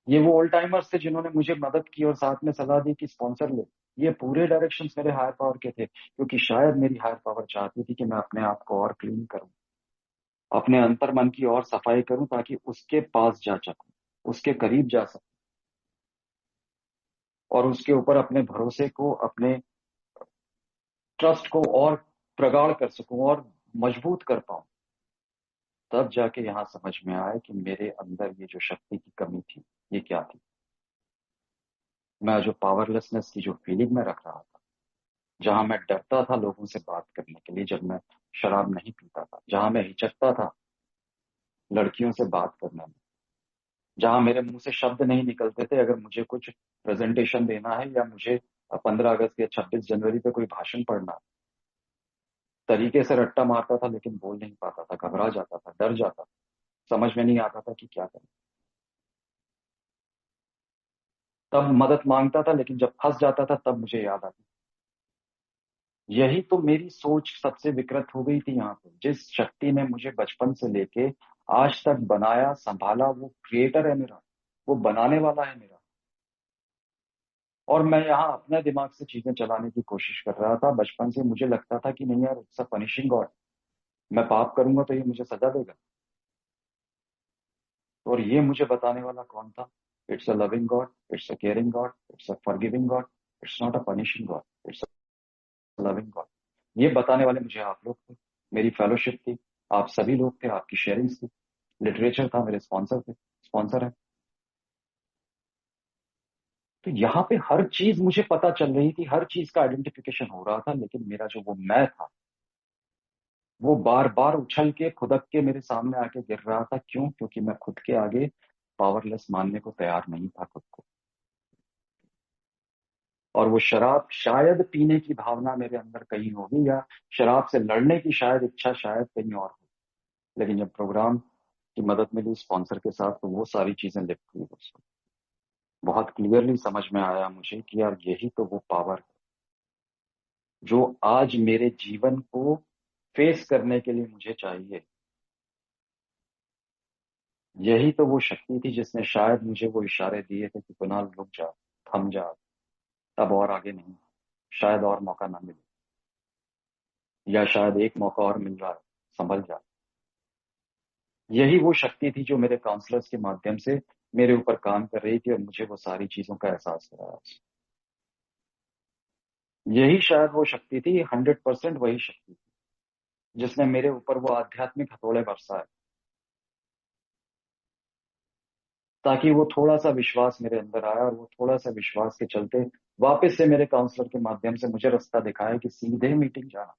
Speaker 2: ये वो ओल्ड टाइमर्स थे जिन्होंने मुझे मदद की और साथ में सलाह दी कि स्पॉन्सर ले। ये पूरे डायरेक्शंस मेरे हायर पावर के थे, क्योंकि शायद मेरी हायर पावर चाहती थी कि मैं अपने आप को और क्लीन करूं, अपने अंतर मन की और सफाई करूं, ताकि उसके पास जा सकूं, उसके करीब जा सकूं, और उसके ऊपर अपने भरोसे को, अपने ट्रस्ट को और प्रगाढ़ कर सकूं और मजबूत कर पाऊं। तब जाके यहाँ समझ में आया कि मेरे अंदर ये जो शक्ति की कमी थी, ये क्या थी। मैं जो पावरलेसनेस की जो फीलिंग में रख रहा था, जहां मैं डरता था लोगों से बात करने के लिए जब मैं शराब नहीं पीता था, जहां मैं हिचकता था लड़कियों से बात करने में, जहां मेरे मुंह से शब्द नहीं निकलते थे अगर मुझे कुछ प्रेजेंटेशन देना है या मुझे 15 अगस्त या 26 जनवरी पे कोई भाषण पढ़ना है, तरीके से रट्टा मारता था लेकिन बोल नहीं पाता था, घबरा जाता था, डर जाता था, समझ में नहीं आता था कि क्या करें। तब मदद मांगता था, लेकिन जब फंस जाता था तब मुझे याद आता। यही तो मेरी सोच सबसे विकृत हो गई थी यहाँ पे। जिस शक्ति ने मुझे बचपन से लेके आज तक बनाया संभाला, वो क्रिएटर है मेरा, वो बनाने वाला है मेरा, और मैं यहाँ अपने दिमाग से चीजें चलाने की कोशिश कर रहा था। बचपन से मुझे लगता था कि नहीं यार, इट्स अ पनिशिंग गॉड, मैं पाप करूंगा तो ये मुझे सजा देगा। और ये मुझे बताने वाला कौन था? It's a loving God, it's a caring God, it's a forgiving God, it's not a punishing God, it's a loving God. ये बताने वाले मुझे आप लोग थे, मेरी फेलोशिप थी, आप सभी लोग थे, आपकी शेयरिंग्स थी, लिटरेचर था, मेरे स्पॉन्सर थे, स्पॉन्सर है। तो यहाँ पे हर चीज मुझे पता चल रही थी, हर चीज का आइडेंटिफिकेशन हो रहा था, लेकिन मेरा जो वो मैं था, वो बार बार उछल के खुदक के मेरे सामने आके गिर रहा था। क्यों? क्योंकि मैं खुद के आगे पावरलेस मानने को तैयार नहीं था खुद को। और वो शराब शायद पीने की भावना मेरे अंदर कहीं होगी, या शराब से लड़ने की शायद इच्छा शायद कहीं और हो। लेकिन जब प्रोग्राम की मदद मिली स्पॉन्सर के साथ, तो वो सारी चीजें लिफ्ट हुई दोस्तों। बहुत क्लियरली समझ में आया मुझे कि यार यही तो वो पावर है जो आज मेरे जीवन को फेस करने के लिए मुझे चाहिए। यही तो वो शक्ति थी जिसने शायद मुझे वो इशारे दिए थे कि कुणाल रुक जा, थम जा, तब और आगे नहीं, शायद और मौका ना मिले, या शायद एक मौका और मिल रहा है, संभल जा। यही वो शक्ति थी जो मेरे काउंसलर्स के माध्यम से मेरे ऊपर काम कर रही थी और मुझे वो सारी चीजों का एहसास कराया। यही शायद वो शक्ति थी, 100% वही शक्ति थी जिसने मेरे ऊपर वो आध्यात्मिक हथौड़े बरसाए, ताकि वो थोड़ा सा विश्वास मेरे अंदर आया, और वो थोड़ा सा विश्वास के चलते वापस से मेरे काउंसलर के माध्यम से मुझे रास्ता दिखाया कि सीधे मीटिंग जाना।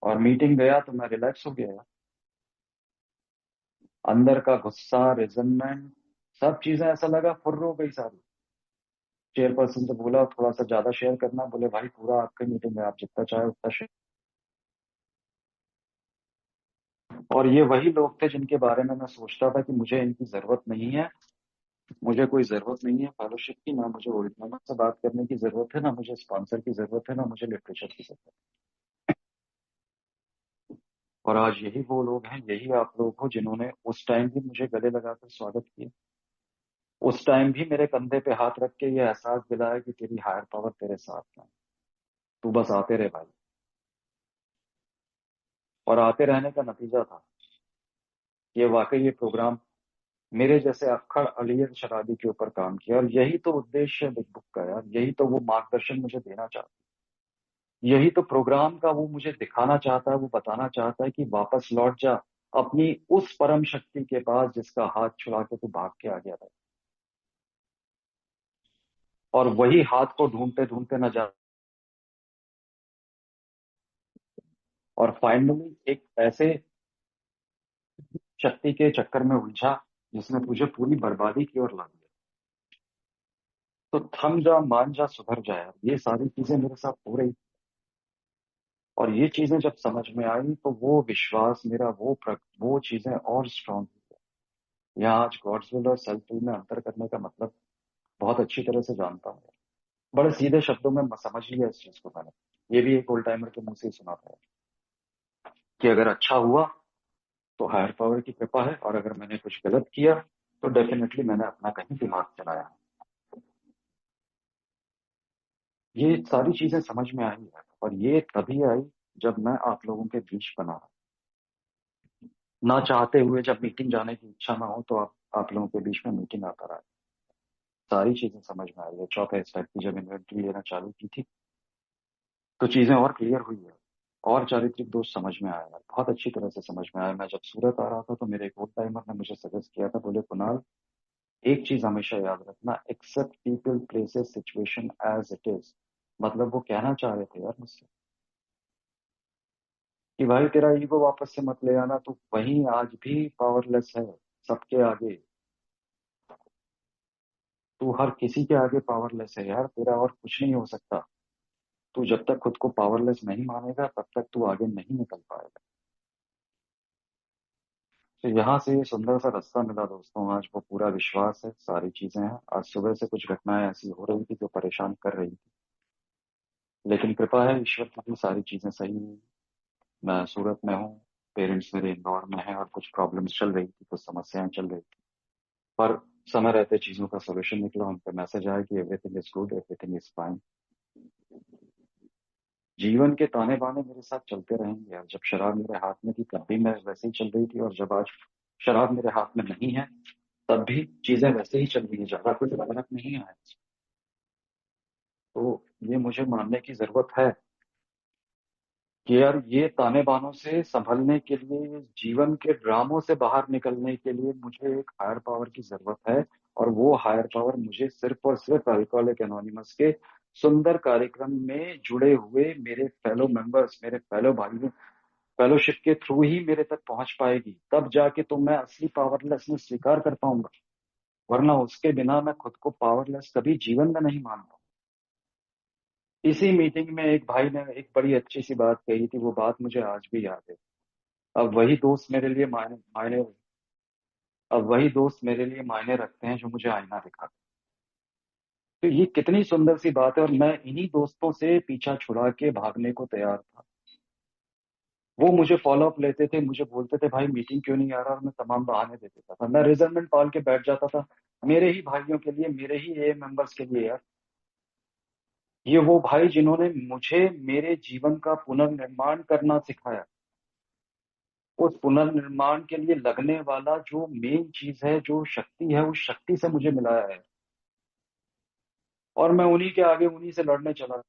Speaker 2: और मीटिंग गया तो मैं रिलैक्स हो गया। अंदर का गुस्सा, रिजनमेंट, सब चीजें ऐसा लगा फुर्र हो गई सारी। चेयरपर्सन से बोला थोड़ा सा ज्यादा शेयर करना, बोले भाई पूरा आपकी मीटिंग है, आप जितना चाहे उतना शेयर। और ये वही लोग थे जिनके बारे में मैं सोचता था कि मुझे इनकी जरूरत नहीं है, मुझे कोई जरूरत नहीं है फेलोशिप की, ना मुझे ओरिजिनल से बात करने की जरूरत है, ना मुझे स्पॉन्सर की जरूरत है, ना मुझे लिटरेचर की जरूरत है। और आज यही वो लोग हैं, यही आप लोग हो जिन्होंने उस टाइम भी मुझे गले लगाकर स्वागत किया, उस टाइम भी मेरे कंधे पे हाथ रख के ये एहसास दिलाया कि तेरी हायर पावर तेरे साथ है, तू बस आते रहे भाई। और आते रहने का नतीजा था कि वाकई ये प्रोग्राम मेरे जैसे अक्खड़ अलियत शराबी के ऊपर काम किया। और यही तो उद्देश्य है बिग बुक का यार, यही तो वो मार्गदर्शन मुझे देना चाहता है, यही तो प्रोग्राम का वो मुझे दिखाना चाहता है, वो बताना चाहता है कि वापस लौट जा अपनी उस परम शक्ति के पास जिसका हाथ छुड़ा के तू भाग के आ गया था। और वही हाथ को ढूंढते ढूंढते न जा, और फाइनली एक ऐसे शक्ति के चक्कर में उलझा जिसने तुझे पूरी बर्बादी की ओर ला दिया। तो थम जा, मान जा, सुधर जा यार, ये सारी चीजें मेरे साथ हो रही। और ये चीजें जब समझ में आई तो वो विश्वास मेरा, वो चीजें और स्ट्रांग हुई। यहाँ आज गॉड्स विल और सेल्फ विल में अंतर करने का मतलब बहुत अच्छी तरह से जानता हूँ। बड़े सीधे शब्दों में समझ लिया इस चीज को मैंने। ये भी एक ओल्ड टाइमर के मुंह से ही सुना था कि अगर अच्छा हुआ तो हायर पावर की कृपा है, और अगर मैंने कुछ गलत किया तो डेफिनेटली मैंने अपना कहीं दिमाग चलाया। ये सारी चीजें समझ में आई है, और ये तभी आई जब मैं आप लोगों के बीच बना, ना चाहते हुए, जब मीटिंग जाने की इच्छा ना हो तो आप लोगों के बीच में मीटिंग आता रहा। सारी चीजें समझ में आई है। चौथे स्टेप की जब इन्वेंट्री लेना चालू की थी तो चीजें और क्लियर हुई है, और चारित्रिक दोष समझ में आया है, बहुत अच्छी तरह से समझ में आया। मैं जब सूरत आ रहा था तो मेरे एक और टाइमर ने मुझे सजेस्ट किया था, बोले कुणाल एक चीज हमेशा याद रखना, accept people places situation as it is. मतलब वो कहना चाह रहे थे यार मुझसे कि भाई तेरा ईगो वापस से मत ले आना, तू वहीं आज भी पावरलेस है सबके आगे, तू हर किसी के आगे पावरलेस है यार, तेरा और कुछ नहीं हो सकता। तू जब तक खुद को पावरलेस नहीं मानेगा तब तक तू आगे नहीं निकल पाएगा। तो यहाँ से ये सुंदर सा रास्ता मिला दोस्तों, आज वो पूरा विश्वास है, सारी चीजें हैं। आज सुबह से कुछ घटनाएं ऐसी हो रही थी जो परेशान कर रही थी, लेकिन कृपा है ईश्वर की भी सारी चीजें सही हुई। मैं सूरत में हूँ, पेरेंट्स मेरे इंदौर में हैं, और कुछ प्रॉब्लम्स चल रही थी, कुछ समस्याएं चल रही थी, पर समय रहते चीजों का सोल्यूशन निकला। उन पर मैसेज आया कि everything is good, everything is fine. जीवन के ताने बाने मेरे साथ चलते रहेंगे यार। जब शराब मेरे हाथ में थी तब भी मैं वैसे ही चल रही थी, और जब आज शराब मेरे हाथ में नहीं है तब भी चीजें वैसे ही चल रही है, ज्यादा कुछ फर्क नहीं आया। तो ये मुझे मानने की जरूरत है कि यार ये ताने बानों से संभलने के लिए, ये जीवन के ड्रामों से बाहर निकलने के लिए मुझे एक हायर पावर की जरूरत है। और वो हायर पावर मुझे सिर्फ और सिर्फ अल्कोहलिक एनोनिमस के सुंदर कार्यक्रम में जुड़े हुए मेरे फेलो मेंबर्स, मेरे फेलो भाइयों, फेलोशिप के थ्रू ही मेरे तक पहुंच पाएगी। तब जाके तो मैं असली पावरलेसनेस स्वीकार कर पाऊंगा, वरना उसके बिना मैं खुद को पावरलेस कभी जीवन में नहीं मान पाऊंगा। इसी मीटिंग में एक भाई ने एक बड़ी अच्छी सी बात कही थी, वो बात मुझे आज भी याद है। अब वही दोस्त मेरे लिए मायने मायने अब वही दोस्त मेरे लिए मायने रखते हैं जो मुझे आईना दिखाते हैं। तो ये कितनी सुंदर सी बात है, और मैं इन्हीं दोस्तों से पीछा छुड़ा के भागने को तैयार था। वो मुझे फॉलो अप लेते थे, मुझे बोलते थे भाई मीटिंग क्यों नहीं आ रहा, और मैं तमाम बहाने दे देता था, मैं रिजल्टमेंट पाल के बैठ जाता था मेरे ही भाइयों के लिए, मेरे ही ए मेंबर्स के लिए यार। ये वो भाई जिन्होंने मुझे मेरे जीवन का पुनर्निर्माण करना सिखाया, उस पुनर्निर्माण के लिए लगने वाला जो मेन चीज है, जो शक्ति है, उस शक्ति से मुझे मिलाया है। और मैं उन्हीं के आगे उन्हीं से लड़ने चला।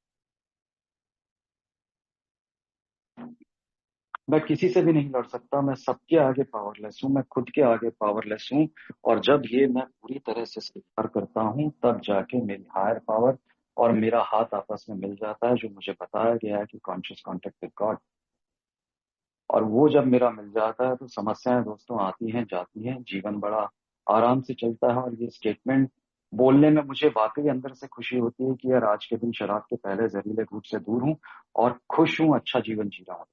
Speaker 2: मैं किसी से भी नहीं लड़ सकता, मैं सबके आगे पावरलेस हूँ, मैं खुद के आगे पावरलेस हूँ। और जब ये मैं पूरी तरह से स्वीकार करता हूँ तब जाके मेरी हायर पावर और मेरा हाथ आपस में मिल जाता है, जो मुझे बताया गया है कि कॉन्शियस कॉन्टेक्ट विद गॉड। और वो जब मेरा मिल जाता है तो समस्याएं दोस्तों आती हैं जाती हैं, जीवन बड़ा आराम से चलता है। और ये स्टेटमेंट बोलने में मुझे वाकई अंदर से खुशी होती है कि यार आज के दिन शराब के पहले जहरीले घूंट से दूर हूं और खुश हूं, अच्छा जीवन जी रहा हूं।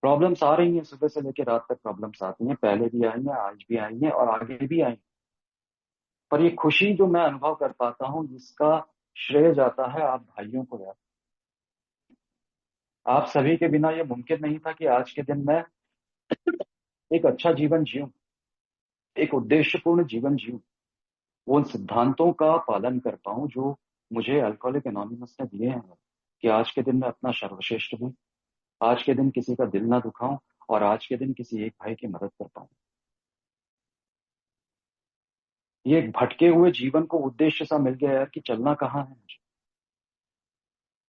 Speaker 2: प्रॉब्लम्स आ रही हैं, सुबह से लेकर रात तक प्रॉब्लम्स आती हैं, पहले भी आई हैं, आज भी आई हैं और आगे भी आएंगी। पर ये खुशी जो मैं अनुभव कर पाता हूँ, इसका श्रेय जाता है आप भाइयों को यार। आप सभी के बिना ये मुमकिन नहीं था कि आज के दिन मैं एक अच्छा जीवन जीऊं, एक उद्देश्यपूर्ण जीवन जीऊं, वो उन सिद्धांतों का पालन कर पाऊं जो मुझे अल्कोहलिक एनोनिमस ने दिए हैं, कि आज के दिन मैं अपना सर्वश्रेष्ठ दूं, आज के दिन किसी का दिल ना दुखाऊं और आज के दिन किसी एक भाई की मदद कर पाऊं। ये एक भटके हुए जीवन को उद्देश्य सा मिल गया यार कि चलना कहाँ है मुझे।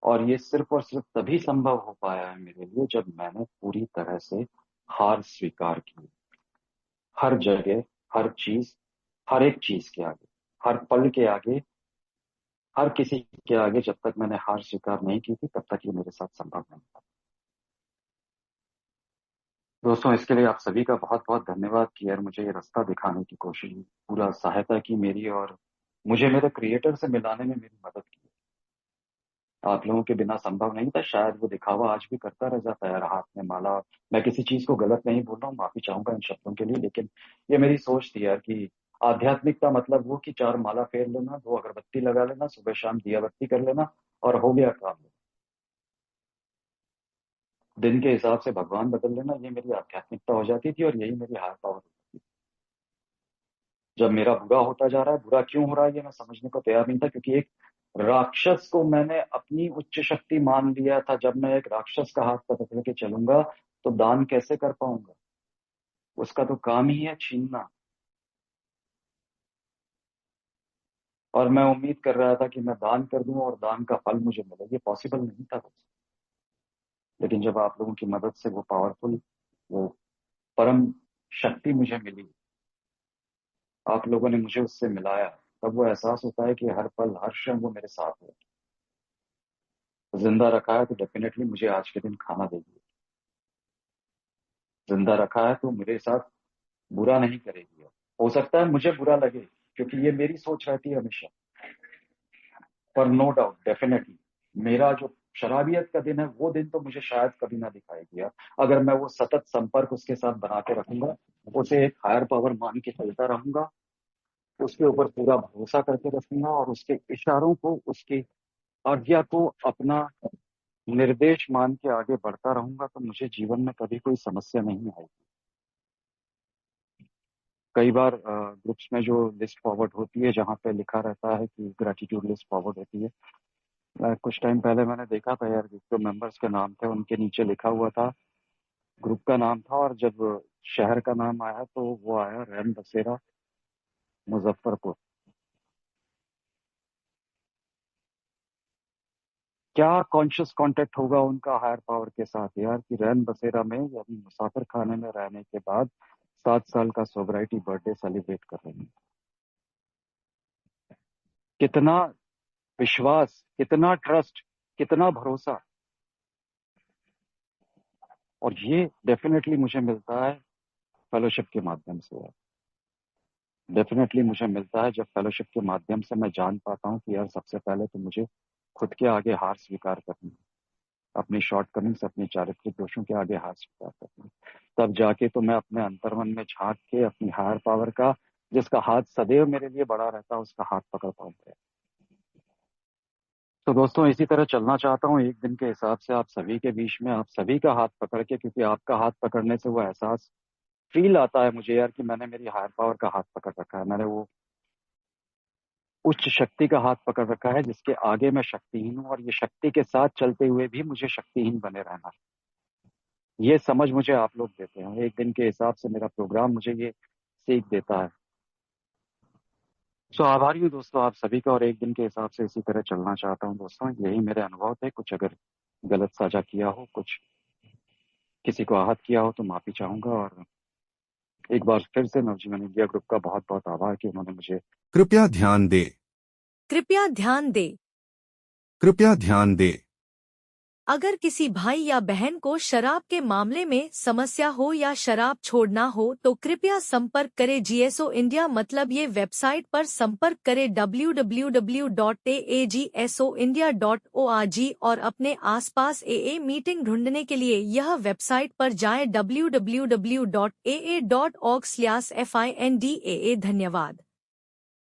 Speaker 2: और ये सिर्फ और सिर्फ तभी संभव हो पाया है मेरे लिए जब मैंने पूरी तरह से हार स्वीकार की। हर जगह, हर चीज, हर एक चीज के आगे, हर पल के आगे, हर किसी के आगे, जब तक मैंने हार स्वीकार नहीं की थी तब तक ये मेरे साथ संभव नहीं था। दोस्तों, इसके लिए आप सभी का बहुत बहुत धन्यवाद कि यार मुझे ये रास्ता दिखाने की कोशिश, पूरा सहायता की मेरी, और मुझे मेरे क्रिएटर से मिलाने में मेरी मदद की। आप लोगों के बिना संभव नहीं था, शायद वो दिखावा आज भी करता रह जाता है यार, हाथ में माला। मैं किसी चीज को गलत नहीं बोल रहा हूँ, माफी चाहूंगा इन शब्दों के लिए, लेकिन ये मेरी सोच थी यार कि आध्यात्मिकता मतलब वो कि चार माला फेर लेना, दो अगरबत्ती लगा लेना, सुबह शाम दिया बत्ती कर लेना और हो गया काम। दिन के हिसाब से भगवान बदल लेना, ये मेरी आध्यात्मिकता हो जाती थी और यही मेरी हायर पावर होती थी। जब मेरा बुरा होता जा रहा है, बुरा क्यों हो रहा है ये मैं समझने को तैयार नहीं था, क्योंकि एक राक्षस को मैंने अपनी उच्च शक्ति मान लिया था। जब मैं एक राक्षस का हाथ पकड़ के चलूंगा तो दान कैसे कर पाऊंगा? उसका तो काम ही है छीनना। और मैं उम्मीद कर रहा था कि मैं दान कर दूं और दान का फल मुझे मिले, ये पॉसिबल नहीं था। लेकिन जब आप लोगों की मदद से वो पावरफुल, वो परम शक्ति मुझे मिली, आप लोगों ने मुझे उससे मिलाया, तब वो एहसास होता है कि हर पल हर क्षण वो मेरे साथ है। जिंदा रखा है तो डेफिनेटली मुझे आज के दिन खाना देगी, जिंदा रखा है तो मेरे साथ बुरा नहीं करेगी। हो सकता है मुझे बुरा लगे, क्योंकि ये मेरी सोच रहती है हमेशा, पर नो डाउट डेफिनेटली मेरा जो शराबियत का दिन है वो दिन तो मुझे शायद कभी ना दिखाएगी यार, अगर मैं वो सतत संपर्क उसके साथ बना के रखूंगा, उसे एक हायर पावर मान के चलता रहूंगा, उसके ऊपर पूरा भरोसा करके रखूंगा और उसके इशारों को, उसकी आज्ञा को अपना निर्देश मान के आगे बढ़ता रहूंगा, तो मुझे जीवन में कभी कोई समस्या नहीं आएगी। कई बार ग्रुप्स में जो लिस्ट फॉरवर्ड होती है जहाँ पे लिखा रहता है कि ग्रेटिट्यूड लिस्ट फॉरवर्ड होती है, कुछ टाइम पहले मैंने देखा था यार, जो मेंबर्स के नाम थे उनके नीचे लिखा हुआ था, ग्रुप का नाम था, और जब शहर का नाम आया तो वो आया रैन बसेरा, मुजफ्फरपुर। क्या कॉन्शियस कांटेक्ट होगा उनका हायर पावर के साथ यार, कि रैन बसेरा में यानी मुसाफिर खाने में रहने के बाद 7 साल का सोबराइटी बर्थडे सेलिब्रेट कर रहे हैं। कितना विश्वास, कितना ट्रस्ट, कितना भरोसा। और ये डेफिनेटली मुझे मिलता है फेलोशिप के माध्यम से यार। डेफिनेटली मुझे मिलता है जब फेलोशिप के माध्यम से मैं जान पाता हूँ कि यार सबसे पहले तो मुझे खुद के आगे हार स्वीकार करनी है, अपनी शॉर्टकमिंग्स, अपने चारित्रिक दोषों के आगे हार स्वीकार करनी है। तब जाके तो मैं अपने अंतर्मन में झांक के अपनी हायर पावर का, जिसका हाथ सदैव मेरे लिए बड़ा रहता है, उसका हाथ पकड़ पाऊंगा। तो दोस्तों, इसी तरह चलना चाहता हूँ एक दिन के हिसाब से आप सभी के बीच में, आप सभी का हाथ पकड़ के, क्योंकि आपका हाथ पकड़ने से वो एहसास फील आता है मुझे यार कि मैंने मेरी हायर पावर का हाथ पकड़ रखा है, मैंने वो उच्च शक्ति का हाथ पकड़ रखा है जिसके आगे मैं शक्तिहीन हूँ, और ये शक्ति के साथ चलते हुए भी मुझे शक्तिहीन बने रहना है। ये समझ मुझे आप लोग देते हैं, एक दिन के हिसाब से मेरा प्रोग्राम मुझे ये सीख देता है। सो आभारी हूँ दोस्तों आप सभी का, और एक दिन के हिसाब से इसी तरह चलना चाहता हूँ दोस्तों। यही मेरे अनुभव थे, कुछ अगर गलत साझा किया हो, कुछ किसी को आहत किया हो तो माफी चाहूंगा। और एक बार फिर से नवजीवन इंडिया ग्रुप का बहुत बहुत आभार कि उन्होंने मुझे
Speaker 1: कृपया ध्यान दे।
Speaker 3: कृपया ध्यान दे।
Speaker 1: कृपया ध्यान दे। अगर किसी भाई या बहन को शराब के मामले में समस्या हो या शराब छोड़ना हो तो कृपया संपर्क करें जीएसओ इंडिया, मतलब ये वेबसाइट पर संपर्क करें www.agsoindia.org और अपने आसपास AA मीटिंग ढूंढने के लिए यह वेबसाइट पर जाएं www.aa.org/findaa। धन्यवाद।